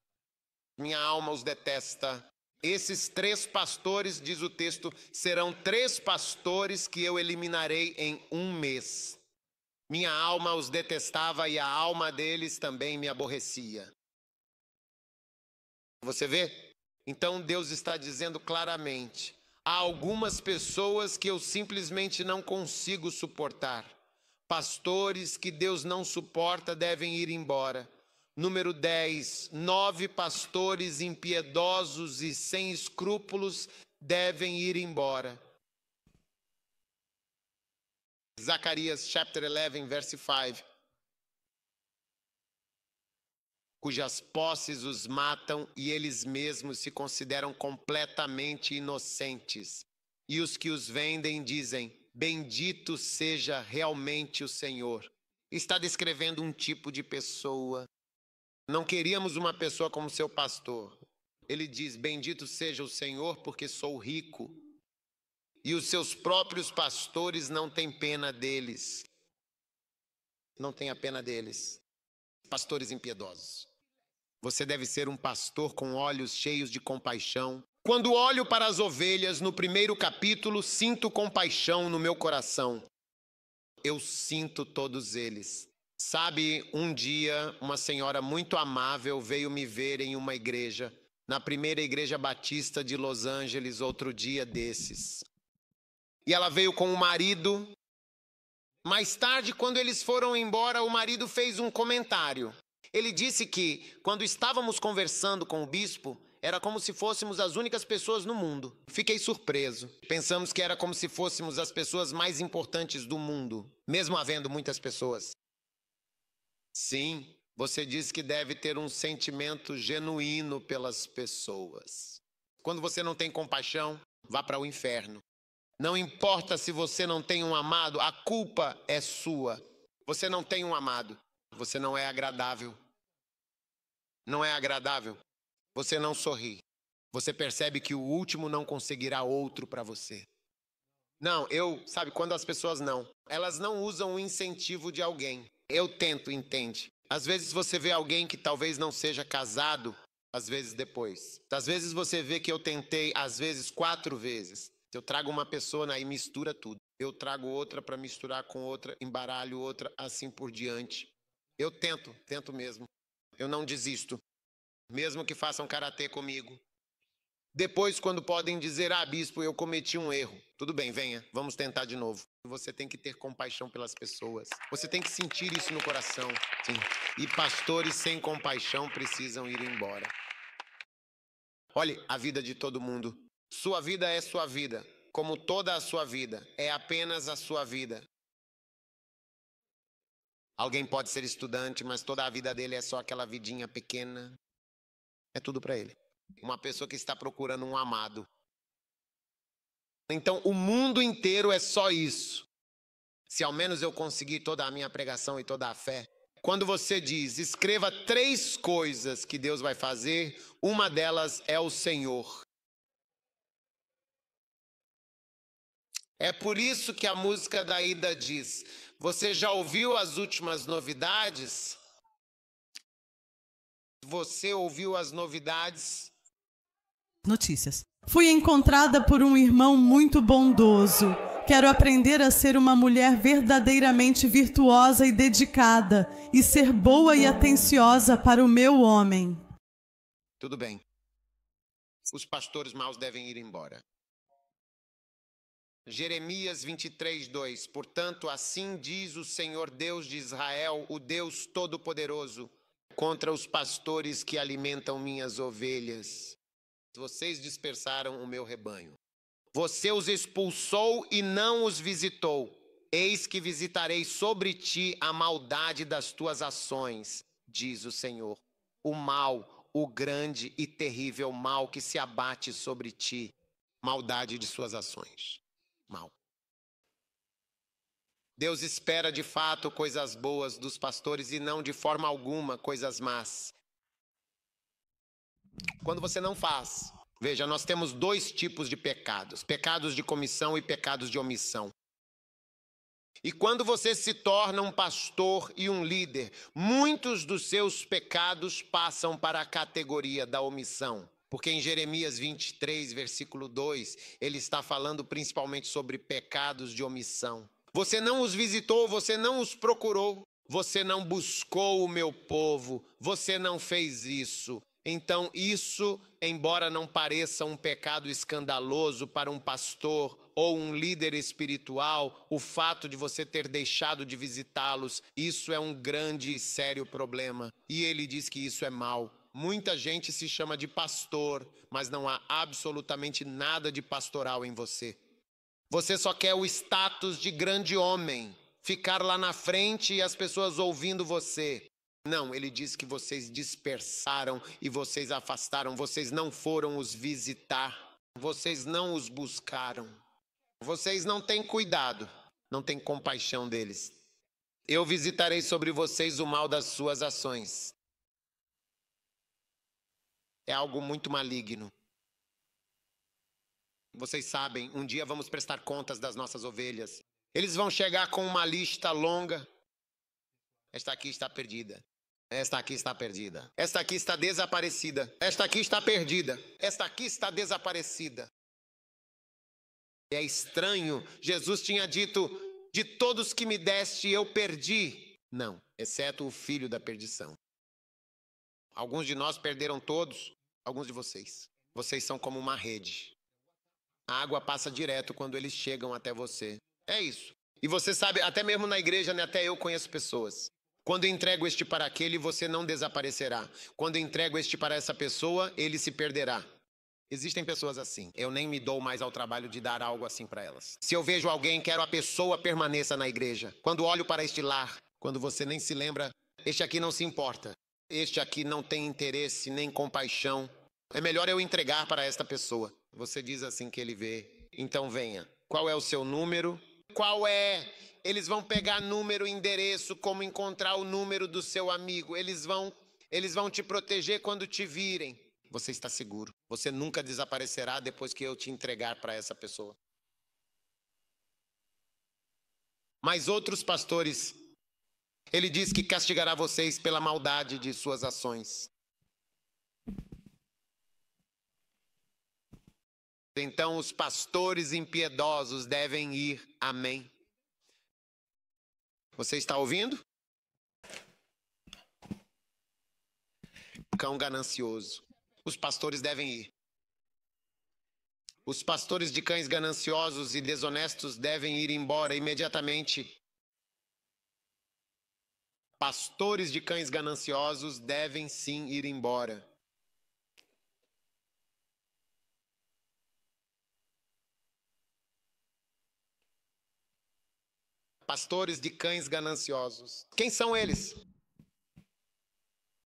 Minha alma os detesta. Esses 3 pastores, diz o texto, serão 3 pastores que eu eliminarei em um mês. Minha alma os detestava e a alma deles também me aborrecia. Você vê? Então Deus está dizendo claramente: há algumas pessoas que eu simplesmente não consigo suportar. Pastores que Deus não suporta devem ir embora. Número 10, 9 pastores impiedosos e sem escrúpulos devem ir embora. Zacarias chapter 11, verse 5. Cujas posses os matam e eles mesmos se consideram completamente inocentes. E os que os vendem dizem: bendito seja realmente o Senhor. Está descrevendo um tipo de pessoa. Não queríamos uma pessoa como seu pastor. Ele diz: bendito seja o Senhor porque sou rico. E os seus próprios pastores não têm pena deles. Não tem a pena deles. Pastores impiedosos. Você deve ser um pastor com olhos cheios de compaixão, Quando olho para as ovelhas no primeiro capítulo, sinto compaixão no meu coração. Eu sinto todos eles. Sabe, um dia uma senhora muito amável veio me ver em uma igreja, na primeira igreja batista de Los Angeles, outro dia desses. E ela veio com o marido. Mais tarde, quando eles foram embora, o marido fez um comentário. Ele disse que, quando estávamos conversando com o bispo, era como se fôssemos as únicas pessoas no mundo. Fiquei surpreso. Pensamos que era como se fôssemos as pessoas mais importantes do mundo, mesmo havendo muitas pessoas. Sim, você diz que deve ter um sentimento genuíno pelas pessoas. Quando você não tem compaixão, vá para o inferno. Não importa se você não tem um amado, a culpa é sua. Você não tem um amado. Você não é agradável. Não é agradável. Você não sorri. Você percebe que o último não conseguirá outro para você. Não, sabe, quando as pessoas elas não usam o incentivo de alguém. Eu tento, entende? Às vezes você vê alguém que talvez não seja casado, às vezes depois. Às vezes você vê que eu tentei, às vezes 4 vezes. Eu trago uma pessoa e mistura tudo. Eu trago outra para misturar com outra, embaralho outra, assim por diante. Eu tento mesmo. Eu não desisto. Mesmo que façam karatê comigo. Depois, quando podem dizer, bispo, eu cometi um erro. Tudo bem, venha, vamos tentar de novo. Você tem que ter compaixão pelas pessoas. Você tem que sentir isso no coração. Sim. E pastores sem compaixão precisam ir embora. Olhe a vida de todo mundo. Sua vida é sua vida. Como toda a sua vida. É apenas a sua vida. Alguém pode ser estudante, mas toda a vida dele é só aquela vidinha pequena. É tudo para ele. Uma pessoa que está procurando um amado. Então, o mundo inteiro é só isso. Se ao menos eu conseguir toda a minha pregação e toda a fé. Quando você diz, escreva 3 coisas que Deus vai fazer, uma delas é o Senhor. É por isso que a música da Ida diz, você já ouviu as últimas novidades? Você ouviu as novidades? Notícias. Fui encontrada por um irmão muito bondoso. Quero aprender a ser uma mulher verdadeiramente virtuosa e dedicada e ser boa e atenciosa para o meu homem. Tudo bem. Os pastores maus devem ir embora. Jeremias 23:2. Portanto, assim diz o Senhor Deus de Israel, o Deus Todo-Poderoso, contra os pastores que alimentam minhas ovelhas. Vocês dispersaram o meu rebanho. Você os expulsou e não os visitou. Eis que visitarei sobre ti a maldade das tuas ações, diz o Senhor. O mal, o grande e terrível mal que se abate sobre ti. Maldade de suas ações. Mal. Deus espera de fato coisas boas dos pastores e não de forma alguma coisas más. Quando você não faz, veja, nós temos 2 tipos de pecados. Pecados de comissão e pecados de omissão. E quando você se torna um pastor e um líder, muitos dos seus pecados passam para a categoria da omissão. Porque em Jeremias 23, versículo 2, ele está falando principalmente sobre pecados de omissão. Você não os visitou, você não os procurou, você não buscou o meu povo, você não fez isso. Então isso, embora não pareça um pecado escandaloso para um pastor ou um líder espiritual, o fato de você ter deixado de visitá-los, isso é um grande e sério problema. E ele diz que isso é mal. Muita gente se chama de pastor, mas não há absolutamente nada de pastoral em você. Você só quer o status de grande homem, ficar lá na frente e as pessoas ouvindo você. Não, ele diz que vocês dispersaram e vocês afastaram, vocês não foram os visitar, vocês não os buscaram, vocês não têm cuidado, não têm compaixão deles. Eu visitarei sobre vocês o mal das suas ações. É algo muito maligno. Vocês sabem, um dia vamos prestar contas das nossas ovelhas. Eles vão chegar com uma lista longa. Esta aqui está perdida. Esta aqui está perdida. Esta aqui está desaparecida. Esta aqui está perdida. Esta aqui está desaparecida. É estranho. Jesus tinha dito: de todos que me deste, eu perdi. Não, exceto o filho da perdição. Alguns de nós perderam todos, alguns de vocês. Vocês são como uma rede. A água passa direto quando eles chegam até você. É isso. E você sabe, até mesmo na igreja, né, até eu conheço pessoas. Quando eu entrego este para aquele, você não desaparecerá. Quando eu entrego este para essa pessoa, ele se perderá. Existem pessoas assim. Eu nem me dou mais ao trabalho de dar algo assim para elas. Se eu vejo alguém, quero a pessoa permaneça na igreja. Quando olho para este lar, quando você nem se lembra, este aqui não se importa. Este aqui não tem interesse nem compaixão. É melhor eu entregar para esta pessoa. Você diz assim que ele vê. Então venha. Qual é o seu número? Qual é? Eles vão pegar número, endereço, como encontrar o número do seu amigo. Eles vão te proteger quando te virem. Você está seguro. Você nunca desaparecerá depois que eu te entregar para essa pessoa. Mas outros pastores, ele diz que castigará vocês pela maldade de suas ações. Então os pastores impiedosos devem ir. Amém. Você está ouvindo? Cão ganancioso. Os pastores devem ir. Os pastores de cães gananciosos e desonestos devem ir embora imediatamente. Pastores de cães gananciosos devem sim ir embora. Pastores de cães gananciosos. Quem são eles?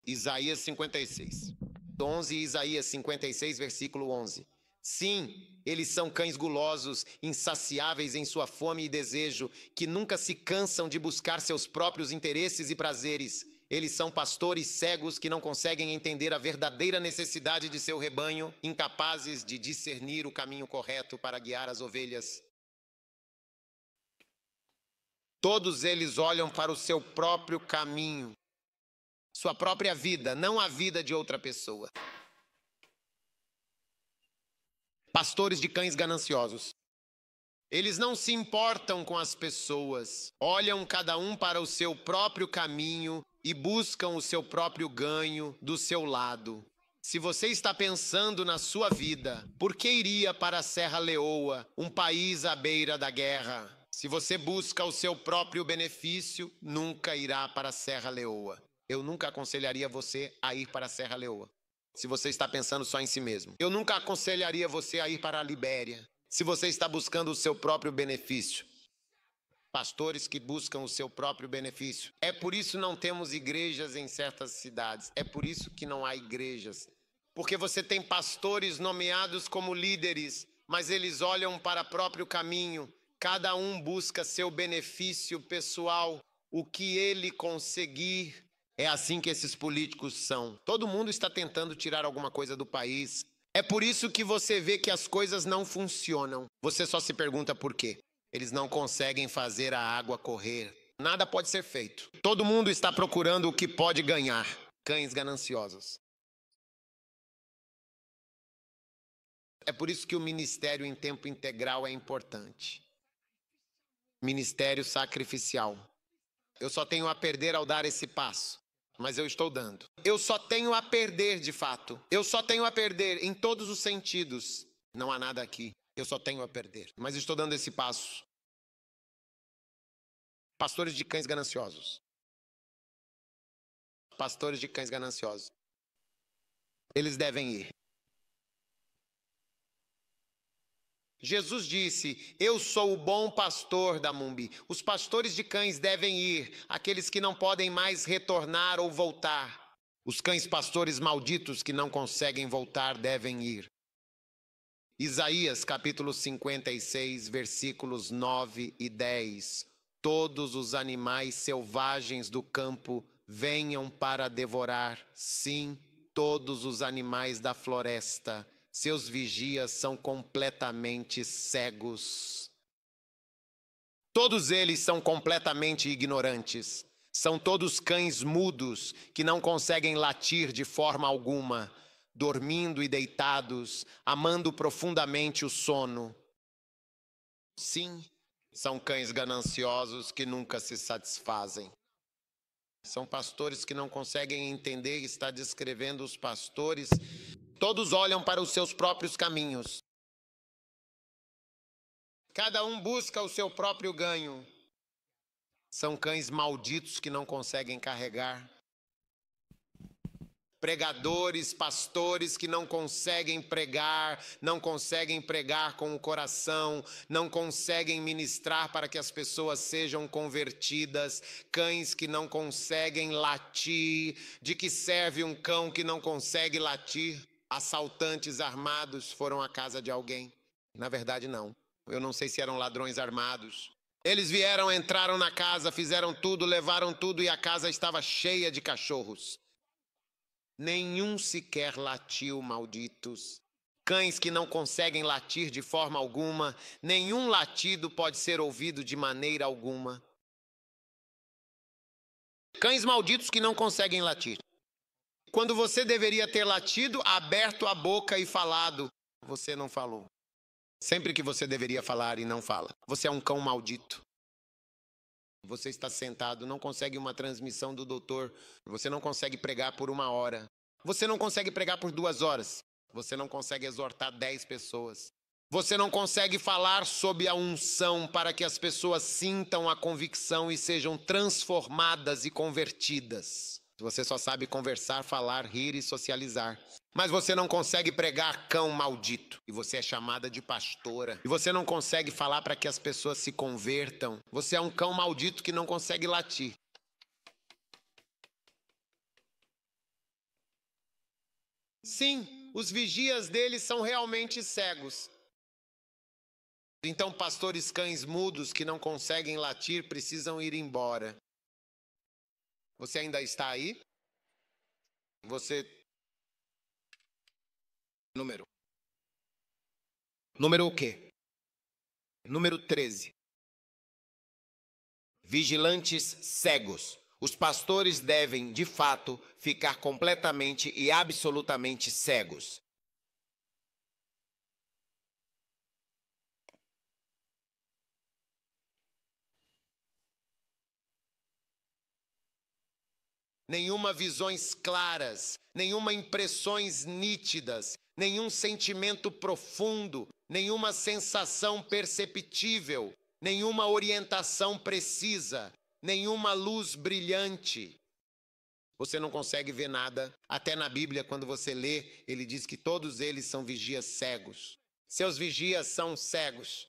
Isaías 56. 11 e Isaías 56, versículo 11. Sim, eles são cães gulosos, insaciáveis em sua fome e desejo, que nunca se cansam de buscar seus próprios interesses e prazeres. Eles são pastores cegos que não conseguem entender a verdadeira necessidade de seu rebanho, incapazes de discernir o caminho correto para guiar as ovelhas. Todos eles olham para o seu próprio caminho, sua própria vida, não a vida de outra pessoa. Pastores de cães gananciosos. Eles não se importam com as pessoas, olham cada um para o seu próprio caminho e buscam o seu próprio ganho do seu lado. Se você está pensando na sua vida, por que iria para a Serra Leoa, um país à beira da guerra? Se você busca o seu próprio benefício, nunca irá para a Serra Leoa. Eu nunca aconselharia você a ir para a Serra Leoa, se você está pensando só em si mesmo. Eu nunca aconselharia você a ir para a Libéria, se você está buscando o seu próprio benefício. Pastores que buscam o seu próprio benefício. É por isso que não temos igrejas em certas cidades. É por isso que não há igrejas. Porque você tem pastores nomeados como líderes, mas eles olham para o próprio caminho. Cada um busca seu benefício pessoal, o que ele conseguir. É assim que esses políticos são. Todo mundo está tentando tirar alguma coisa do país. É por isso que você vê que as coisas não funcionam. Você só se pergunta por quê. Eles não conseguem fazer a água correr. Nada pode ser feito. Todo mundo está procurando o que pode ganhar. Cães gananciosos. É por isso que o ministério em tempo integral é importante. Ministério sacrificial. Eu só tenho a perder ao dar esse passo, mas eu estou dando. Eu só tenho a perder de fato. Eu só tenho a perder em todos os sentidos. Não há nada aqui. Eu só tenho a perder, mas estou dando esse passo. Pastores de cães gananciosos. Pastores de cães gananciosos. Eles devem ir. Jesus disse: eu sou o bom pastor da Mumbi. Os pastores de cães devem ir, aqueles que não podem mais retornar ou voltar. Os cães pastores malditos que não conseguem voltar devem ir. Isaías capítulo 56, versículos 9 e 10. Todos os animais selvagens do campo venham para devorar, sim, todos os animais da floresta. Seus vigias são completamente cegos. Todos eles são completamente ignorantes. São todos cães mudos que não conseguem latir de forma alguma, dormindo e deitados, amando profundamente o sono. Sim, são cães gananciosos que nunca se satisfazem. São pastores que não conseguem entender e está descrevendo os pastores. Todos olham para os seus próprios caminhos. Cada um busca o seu próprio ganho. São cães malditos que não conseguem carregar. Pregadores, pastores que não conseguem pregar com o coração, não conseguem ministrar para que as pessoas sejam convertidas, cães que não conseguem latir. De que serve um cão que não consegue latir? Assaltantes armados foram à casa de alguém. Na verdade, não. Eu não sei se eram ladrões armados. Eles vieram, entraram na casa, fizeram tudo, levaram tudo e a casa estava cheia de cachorros. Nenhum sequer latiu, malditos. Cães que não conseguem latir de forma alguma, nenhum latido pode ser ouvido de maneira alguma. Cães malditos que não conseguem latir. Quando você deveria ter latido, aberto a boca e falado, você não falou. Sempre que você deveria falar e não fala. Você é um cão maldito. Você está sentado, não consegue uma transmissão do doutor. Você não consegue pregar por 1 hora. Você não consegue pregar por 2 horas. Você não consegue exortar 10 pessoas. Você não consegue falar sob a unção para que as pessoas sintam a convicção e sejam transformadas e convertidas. Você só sabe conversar, falar, rir e socializar. Mas você não consegue pregar, cão maldito. E você é chamada de pastora. E você não consegue falar para que as pessoas se convertam. Você é um cão maldito que não consegue latir. Sim, os vigias deles são realmente cegos. Então, pastores cães mudos que não conseguem latir precisam ir embora. Você ainda está aí? Você... Número o quê? Número 13. Vigilantes cegos. Os pastores devem, de fato, ficar completamente e absolutamente cegos. Nenhuma visões claras, nenhuma impressões nítidas, nenhum sentimento profundo, nenhuma sensação perceptível, nenhuma orientação precisa, nenhuma luz brilhante. Você não consegue ver nada. Até na Bíblia, quando você lê, ele diz que todos eles são vigias cegos. Seus vigias são cegos.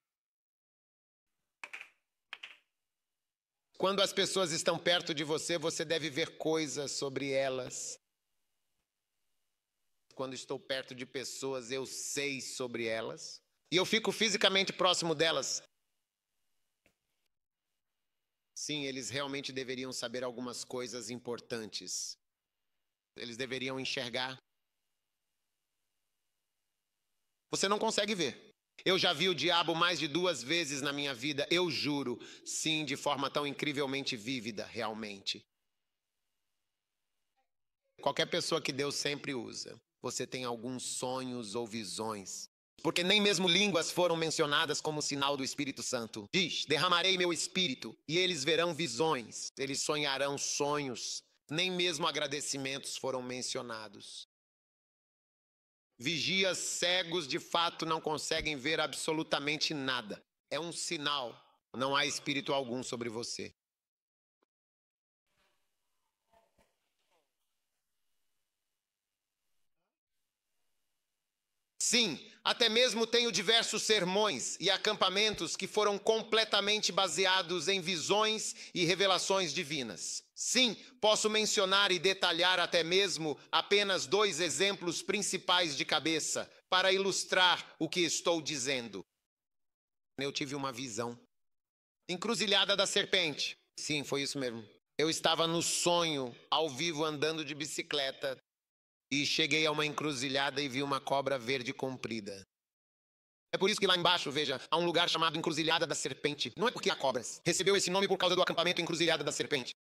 Quando as pessoas estão perto de você, você deve ver coisas sobre elas. Quando estou perto de pessoas, eu sei sobre elas. E eu fico fisicamente próximo delas. Sim, eles realmente deveriam saber algumas coisas importantes. Eles deveriam enxergar. Você não consegue ver. Eu já vi o diabo mais de 2 vezes na minha vida, eu juro. Sim, de forma tão incrivelmente vívida, realmente. Qualquer pessoa que Deus sempre usa, você tem alguns sonhos ou visões. Porque nem mesmo línguas foram mencionadas como sinal do Espírito Santo. Diz, derramarei meu Espírito, e eles verão visões, eles sonharão sonhos. Nem mesmo agradecimentos foram mencionados. Vigias cegos de fato não conseguem ver absolutamente nada. É um sinal. Não há espírito algum sobre você. Sim, até mesmo tenho diversos sermões e acampamentos que foram completamente baseados em visões e revelações divinas. Sim, posso mencionar e detalhar até mesmo apenas 2 exemplos principais de cabeça para ilustrar o que estou dizendo. Eu tive uma visão. Encruzilhada da serpente. Sim, foi isso mesmo. Eu estava no sonho, ao vivo, andando de bicicleta. E cheguei a uma encruzilhada e vi uma cobra verde comprida. É por isso que lá embaixo, veja, há um lugar chamado Encruzilhada da Serpente. Não é porque há cobras. Recebeu esse nome por causa do acampamento Encruzilhada da Serpente.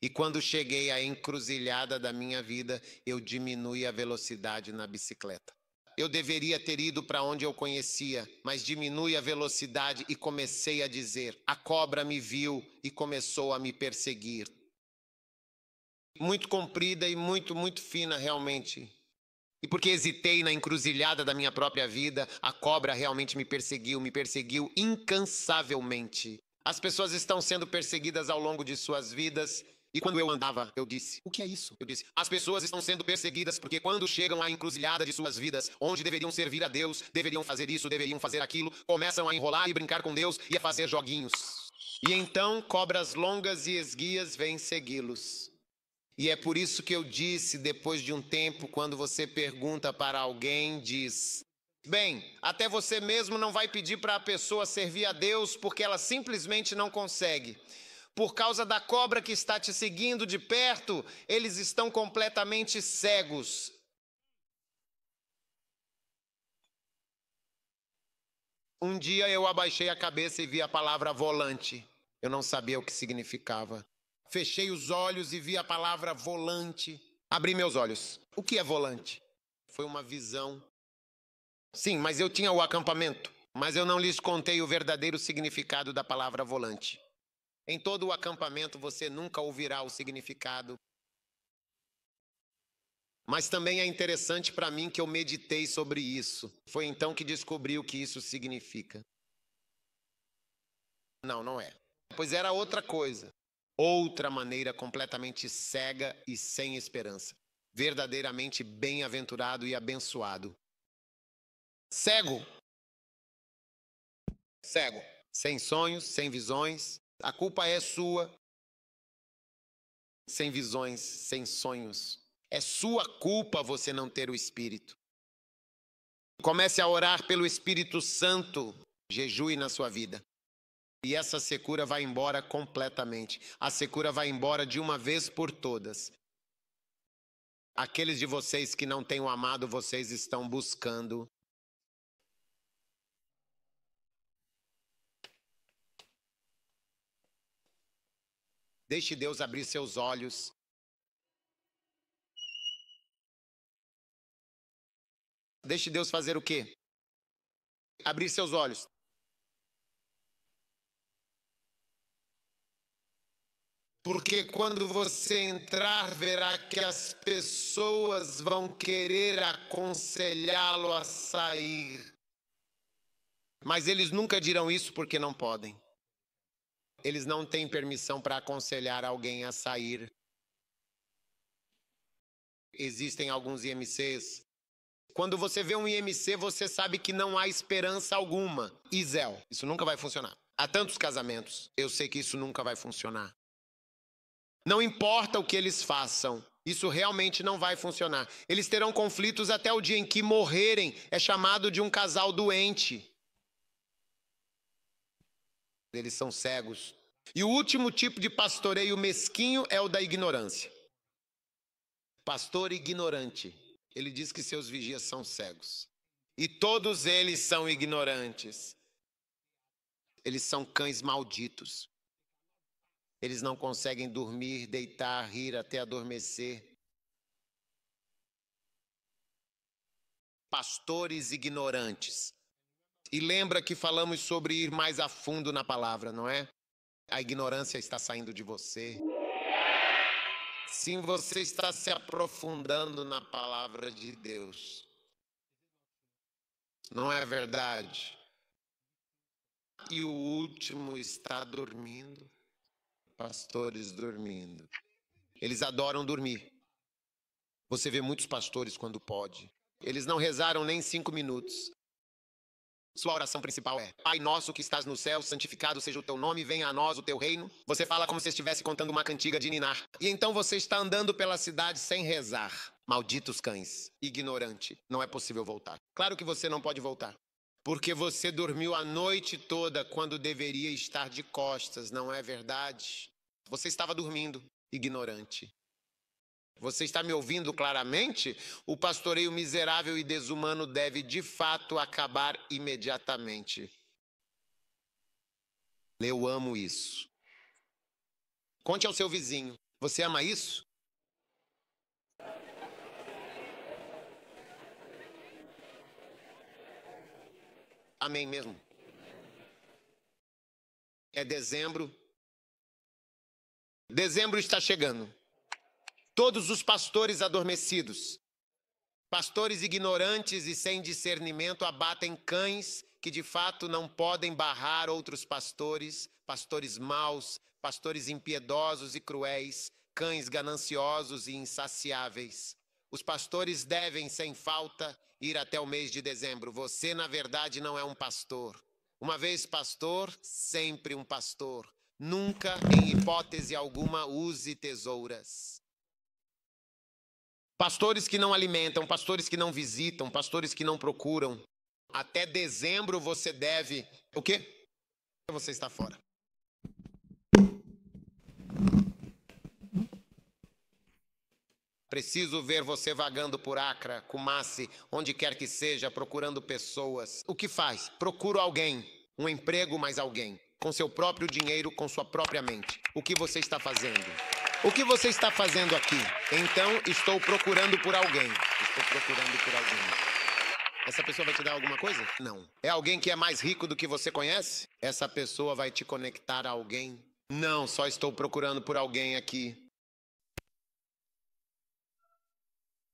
E quando cheguei à encruzilhada da minha vida, eu diminui a velocidade na bicicleta. Eu deveria ter ido para onde eu conhecia, mas diminui a velocidade e comecei a dizer: a cobra me viu e começou a me perseguir. Muito comprida e muito fina realmente. E porque hesitei na encruzilhada da minha própria vida, a cobra realmente me perseguiu incansavelmente. As pessoas estão sendo perseguidas ao longo de suas vidas. E quando eu andava, eu disse: o que é isso? Eu disse: as pessoas estão sendo perseguidas porque quando chegam à encruzilhada de suas vidas, onde deveriam servir a Deus, deveriam fazer isso, deveriam fazer aquilo, começam a enrolar e brincar com Deus e a fazer joguinhos. E então cobras longas e esguias vêm segui-los. E é por isso que eu disse, depois de um tempo, quando você pergunta para alguém, diz: bem, até você mesmo não vai pedir para a pessoa servir a Deus porque ela simplesmente não consegue. Por causa da cobra que está te seguindo de perto, eles estão completamente cegos. Um dia eu abaixei a cabeça e vi a palavra volante. Eu não sabia o que significava. Fechei os olhos e vi a palavra volante. Abri meus olhos. O que é volante? Foi uma visão. Sim, mas eu tinha o acampamento. Mas eu não lhes contei o verdadeiro significado da palavra volante. Em todo o acampamento você nunca ouvirá o significado. Mas também é interessante para mim que eu meditei sobre isso. Foi então que descobri o que isso significa. Não, não é. Pois era outra coisa. Outra maneira completamente cega e sem esperança. Verdadeiramente bem-aventurado e abençoado. Cego. Cego. Sem sonhos, sem visões. A culpa é sua. Sem visões, sem sonhos. É sua culpa você não ter o Espírito. Comece a orar pelo Espírito Santo. Jejue na sua vida. E essa secura vai embora completamente. A secura vai embora de uma vez por todas. Aqueles de vocês que não têm o amado, vocês estão buscando. Deixe Deus abrir seus olhos. Deixe Deus fazer o quê? Abrir seus olhos. Porque quando você entrar, verá que as pessoas vão querer aconselhá-lo a sair. Mas eles nunca dirão isso porque não podem. Eles não têm permissão para aconselhar alguém a sair. Existem alguns IMCs. Quando você vê um IMC, você sabe que não há esperança alguma. Isel, isso nunca vai funcionar. Há tantos casamentos, eu sei que isso nunca vai funcionar. Não importa o que eles façam, isso realmente não vai funcionar. Eles terão conflitos até o dia em que morrerem. É chamado de um casal doente. Eles são cegos. E o último tipo de pastoreio mesquinho é o da ignorância. Pastor ignorante. Ele diz que seus vigias são cegos. E todos eles são ignorantes. Eles são cães malditos. Eles não conseguem dormir, deitar, rir até adormecer. Pastores ignorantes. E lembra que falamos sobre ir mais a fundo na palavra, não é? A ignorância está saindo de você. Sim, você está se aprofundando na palavra de Deus. Não é verdade? E o último está dormindo. Pastores dormindo. Eles adoram dormir. Você vê muitos pastores quando pode. Eles não rezaram nem 5 minutos. Sua oração principal é: Pai nosso que estás no céu, santificado seja o teu nome, venha a nós o teu reino. Você fala como se estivesse contando uma cantiga de ninar. E então você está andando pela cidade sem rezar. Malditos cães. Ignorante. Não é possível voltar. Claro que você não pode voltar. Porque você dormiu a noite toda quando deveria estar de costas, não é verdade? Você estava dormindo, ignorante. Você está me ouvindo claramente? O pastoreio miserável e desumano deve, de fato, acabar imediatamente. Eu amo isso. Conte ao seu vizinho. Você ama isso? Amém mesmo. É dezembro. Dezembro está chegando. Todos os pastores adormecidos, pastores ignorantes e sem discernimento abatem cães que de fato não podem barrar outros pastores, pastores maus, pastores impiedosos e cruéis, cães gananciosos e insaciáveis. Os pastores devem, sem falta, ir até o mês de dezembro. Você, na verdade, não é um pastor. Uma vez pastor, sempre um pastor. Nunca, em hipótese alguma, use tesouras. Pastores que não alimentam, pastores que não visitam, pastores que não procuram. Até dezembro você deve... O quê? Você está fora. Preciso ver você vagando por Acra, Kumasi, onde quer que seja, procurando pessoas. O que faz? Procuro alguém. Um emprego, mais alguém. Com seu próprio dinheiro, com sua própria mente. O que você está fazendo? O que você está fazendo aqui? Então, estou procurando por alguém. Estou procurando por alguém. Essa pessoa vai te dar alguma coisa? Não. É alguém que é mais rico do que você conhece? Essa pessoa vai te conectar a alguém? Não, só estou procurando por alguém aqui.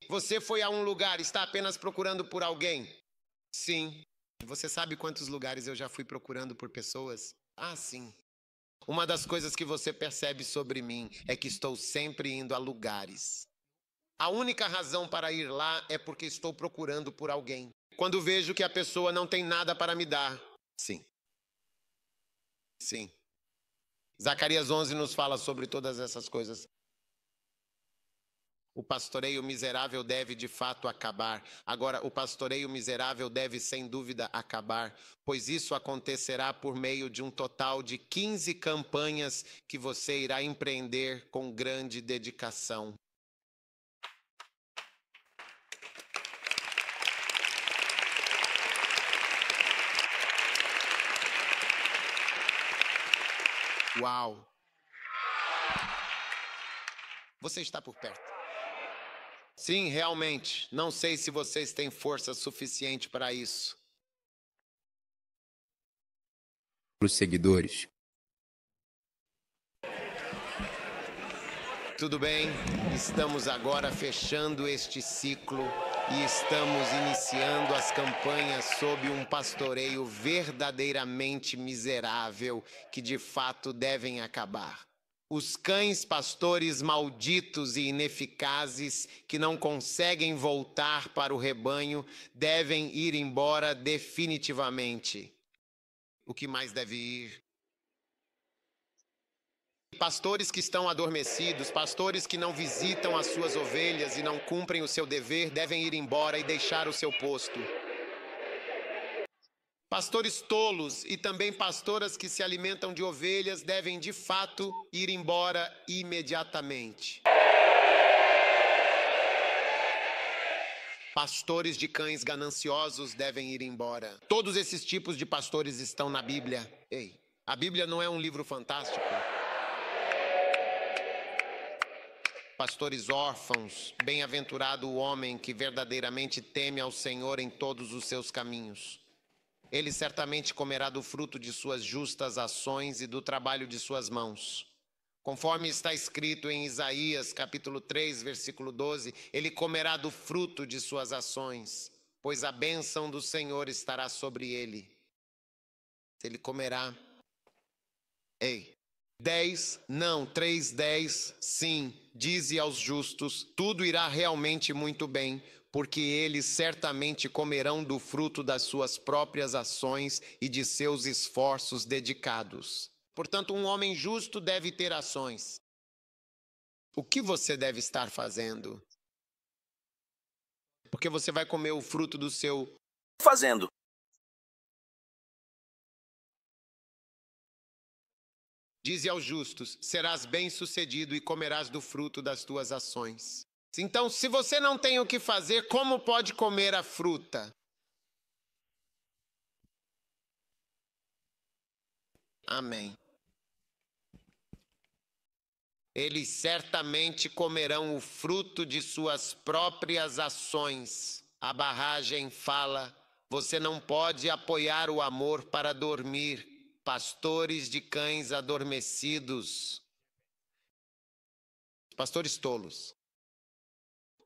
Você foi a um lugar, está apenas procurando por alguém? Sim. Você sabe quantos lugares eu já fui procurando por pessoas? Ah, sim. Uma das coisas que você percebe sobre mim é que estou sempre indo a lugares. A única razão para ir lá é porque estou procurando por alguém. Quando vejo que a pessoa não tem nada para me dar. Sim. Sim. Zacarias 11 nos fala sobre todas essas coisas. O pastoreio miserável deve de fato acabar. Agora, o pastoreio miserável deve sem dúvida acabar, pois isso acontecerá por meio de um total de 15 campanhas que você irá empreender com grande dedicação. Uau! Você está por perto. Sim, realmente. Não sei se vocês têm força suficiente para isso. Os seguidores. Tudo bem, estamos agora fechando este ciclo e estamos iniciando as campanhas sob um pastoreio verdadeiramente miserável que de fato devem acabar. Os cães pastores malditos e ineficazes que não conseguem voltar para o rebanho devem ir embora definitivamente. O que mais deve ir? Pastores que estão adormecidos, pastores que não visitam as suas ovelhas e não cumprem o seu dever, devem ir embora e deixar o seu posto. Pastores tolos e também pastoras que se alimentam de ovelhas devem, de fato, ir embora imediatamente. Pastores de cães gananciosos devem ir embora. Todos esses tipos de pastores estão na Bíblia. Ei, a Bíblia não é um livro fantástico? Pastores órfãos, bem-aventurado o homem que verdadeiramente teme ao Senhor em todos os seus caminhos. Ele certamente comerá do fruto de suas justas ações e do trabalho de suas mãos. Conforme está escrito em Isaías, capítulo 3, versículo 12, ele comerá do fruto de suas ações, pois a bênção do Senhor estará sobre ele. Ele comerá. Ei, 10, não, 3, 10, sim, dize aos justos, tudo irá realmente muito bem, porque eles certamente comerão do fruto das suas próprias ações e de seus esforços dedicados. Portanto, um homem justo deve ter ações. O que você deve estar fazendo? Porque você vai comer o fruto do seu... Fazendo. Dize aos justos, serás bem-sucedido e comerás do fruto das tuas ações. Então, se você não tem o que fazer, como pode comer a fruta? Amém. Eles certamente comerão o fruto de suas próprias ações. A barragem fala: você não pode apoiar o amor para dormir. Pastores de cães adormecidos. Pastores tolos.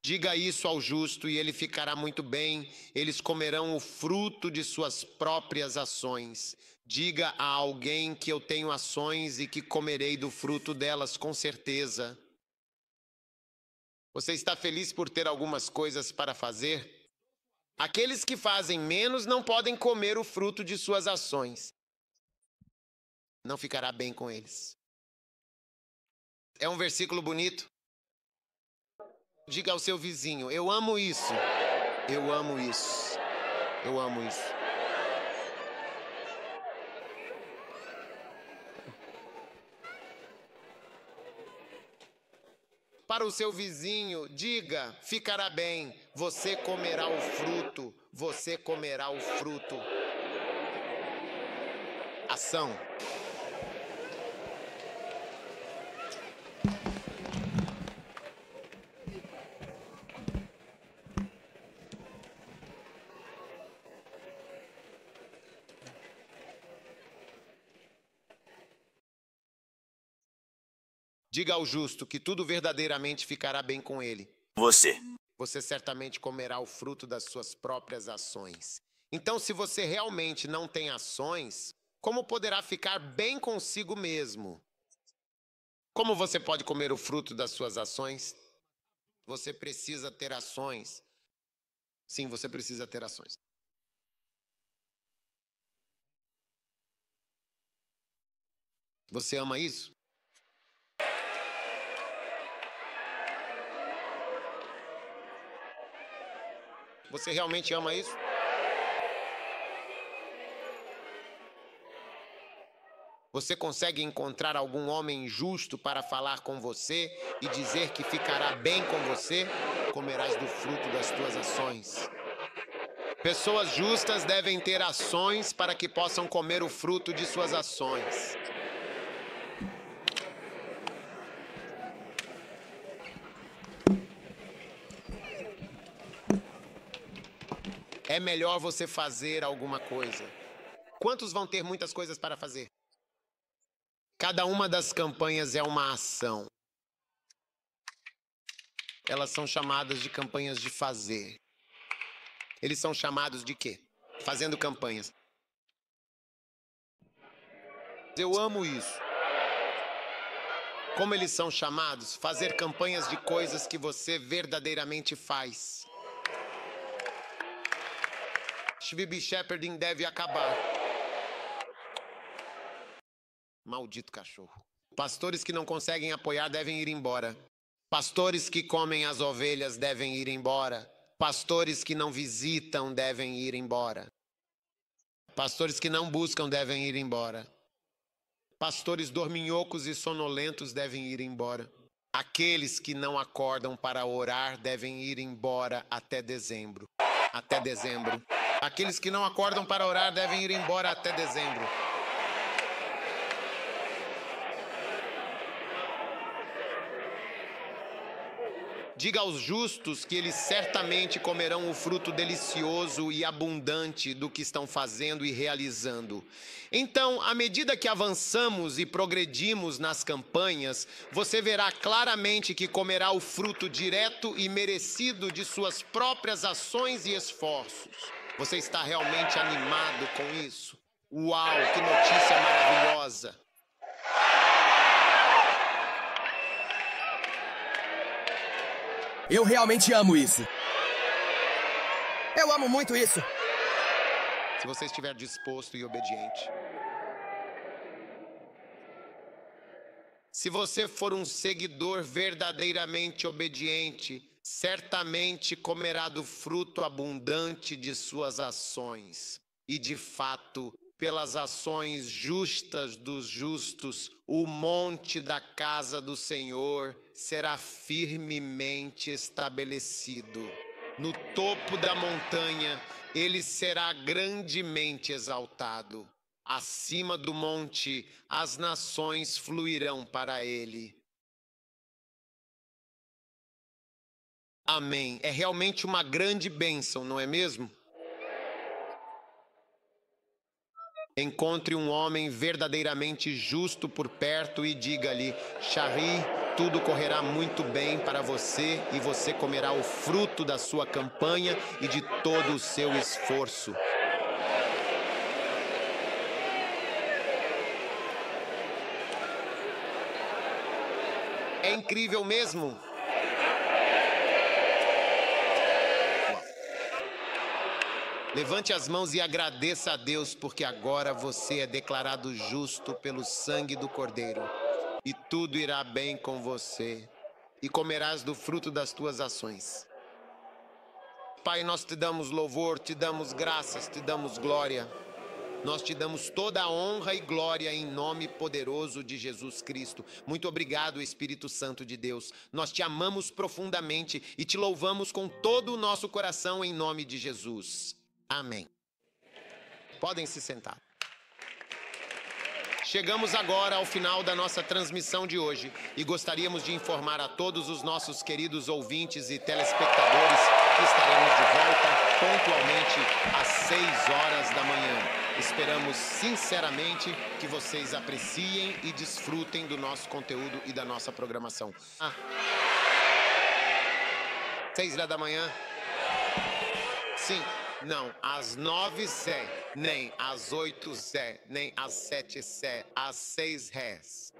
Diga isso ao justo e ele ficará muito bem. Eles comerão o fruto de suas próprias ações. Diga a alguém que eu tenho ações e que comerei do fruto delas com certeza. Você está feliz por ter algumas coisas para fazer? Aqueles que fazem menos não podem comer o fruto de suas ações. Não ficará bem com eles. É um versículo bonito. Diga ao seu vizinho: eu amo isso. Eu amo isso. Eu amo isso. Para o seu vizinho, diga: ficará bem. Você comerá o fruto. Você comerá o fruto. Ação. Diga ao justo que tudo verdadeiramente ficará bem com ele. Você. Você certamente comerá o fruto das suas próprias ações. Então, se você realmente não tem ações, como poderá ficar bem consigo mesmo? Como você pode comer o fruto das suas ações? Você precisa ter ações. Sim, você precisa ter ações. Você ama isso? Você realmente ama isso? Você consegue encontrar algum homem justo para falar com você e dizer que ficará bem com você? Comerás do fruto das tuas ações. Pessoas justas devem ter ações para que possam comer o fruto de suas ações. É melhor você fazer alguma coisa. Quantos vão ter muitas coisas para fazer? Cada uma das campanhas é uma ação. Elas são chamadas de campanhas de fazer. Eles são chamados de quê? Fazendo campanhas. Eu amo isso. Como eles são chamados? Fazer campanhas de coisas que você verdadeiramente faz. Sabe Shepherding deve acabar. Maldito cachorro. Pastores que não conseguem apoiar devem ir embora. Pastores que comem as ovelhas devem ir embora. Pastores que não visitam devem ir embora. Pastores que não buscam devem ir embora. Pastores dorminhocos e sonolentos devem ir embora. Aqueles que não acordam para orar devem ir embora até dezembro. Até dezembro. Aqueles que não acordam para orar devem ir embora até dezembro. Diga aos justos que eles certamente comerão o fruto delicioso e abundante do que estão fazendo e realizando. Então, à medida que avançamos e progredimos nas campanhas, você verá claramente que comerá o fruto direto e merecido de suas próprias ações e esforços. Você está realmente animado com isso? Uau, que notícia maravilhosa! Eu realmente amo isso. Eu amo muito isso. Se você estiver disposto e obediente. Se você for um seguidor verdadeiramente obediente, certamente comerá do fruto abundante de suas ações. E de fato, pelas ações justas dos justos, o monte da casa do Senhor será firmemente estabelecido. No topo da montanha, ele será grandemente exaltado. Acima do monte, as nações fluirão para ele. Amém. É realmente uma grande bênção, não é mesmo? Encontre um homem verdadeiramente justo por perto e diga-lhe: Charlie, tudo correrá muito bem para você e você comerá o fruto da sua campanha e de todo o seu esforço. É incrível mesmo. Levante as mãos e agradeça a Deus, porque agora você é declarado justo pelo sangue do Cordeiro. E tudo irá bem com você, e comerás do fruto das tuas ações. Pai, nós te damos louvor, te damos graças, te damos glória. Nós te damos toda a honra e glória em nome poderoso de Jesus Cristo. Muito obrigado, Espírito Santo de Deus. Nós te amamos profundamente e te louvamos com todo o nosso coração em nome de Jesus. Amém. Podem se sentar. Chegamos agora ao final da nossa transmissão de hoje e gostaríamos de informar a todos os nossos queridos ouvintes e telespectadores que estaremos de volta pontualmente às 6 horas da manhã. Esperamos sinceramente que vocês apreciem e desfrutem do nosso conteúdo e da nossa programação. 6 da manhã? Sim. Não, às 9 Zé, nem às 8 Zé, nem às 7 Zé, às 6 Rés.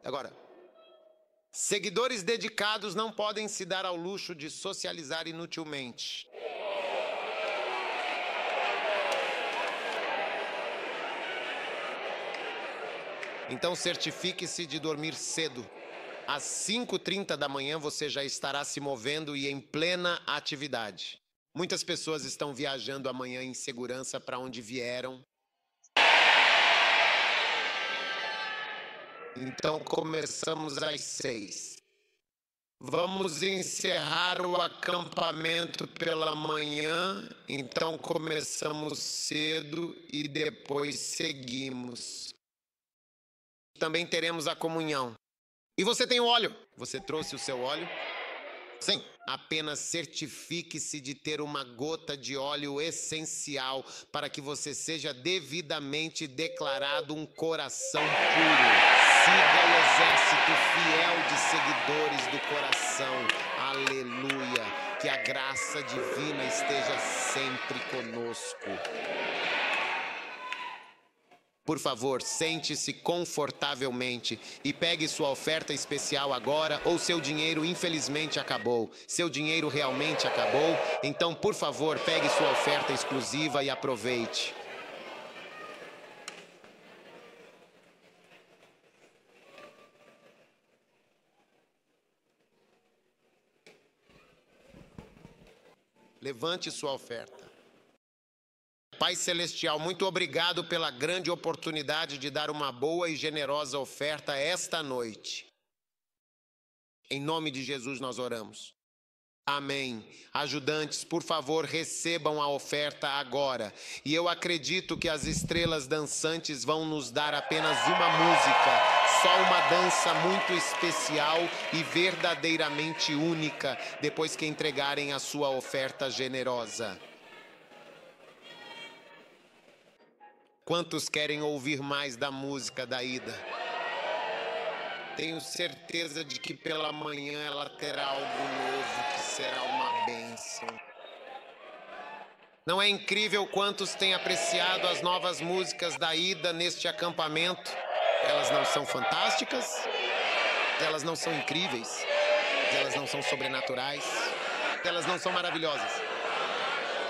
Agora, seguidores dedicados não podem se dar ao luxo de socializar inutilmente. Então certifique-se de dormir cedo. Às 5h30 da manhã você já estará se movendo e em plena atividade. Muitas pessoas estão viajando amanhã em segurança para onde vieram. Então começamos às 6. Vamos encerrar o acampamento pela manhã, então começamos cedo e depois seguimos. Também teremos a comunhão. E você tem o óleo? Você trouxe o seu óleo? Sim. Apenas certifique-se de ter uma gota de óleo essencial para que você seja devidamente declarado um coração puro. Siga o exército fiel de seguidores do coração. Aleluia. Que a graça divina esteja sempre conosco. Por favor, sente-se confortavelmente e pegue sua oferta especial agora ou seu dinheiro infelizmente acabou. Seu dinheiro realmente acabou, então por favor, pegue sua oferta exclusiva e aproveite. Levante sua oferta. Pai Celestial, muito obrigado pela grande oportunidade de dar uma boa e generosa oferta esta noite. Em nome de Jesus nós oramos. Amém. Ajudantes, por favor, recebam a oferta agora. E eu acredito que as estrelas dançantes vão nos dar apenas uma música, só uma dança muito especial e verdadeiramente única, depois que entregarem a sua oferta generosa. Quantos querem ouvir mais da música da Ida? Tenho certeza de que pela manhã ela terá algo novo que será uma bênção. Não é incrível quantos têm apreciado as novas músicas da Ida neste acampamento? Elas não são fantásticas? Elas não são incríveis? Elas não são sobrenaturais? Elas não são maravilhosas?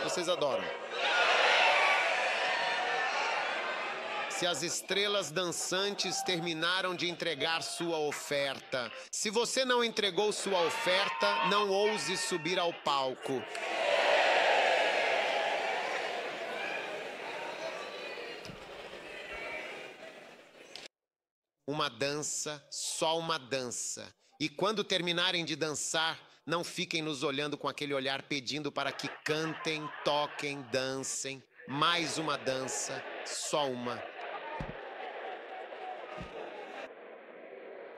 Vocês adoram. Se as estrelas dançantes terminaram de entregar sua oferta, se você não entregou sua oferta, não ouse subir ao palco. Uma dança, só uma dança. E quando terminarem de dançar, não fiquem nos olhando com aquele olhar pedindo para que cantem, toquem, dancem. Mais uma dança, só uma.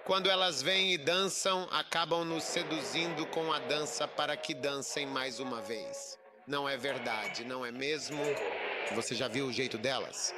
Quando elas vêm e dançam, acabam nos seduzindo com a dança para que dancem mais uma vez. Não é verdade, não é mesmo? Você já viu o jeito delas?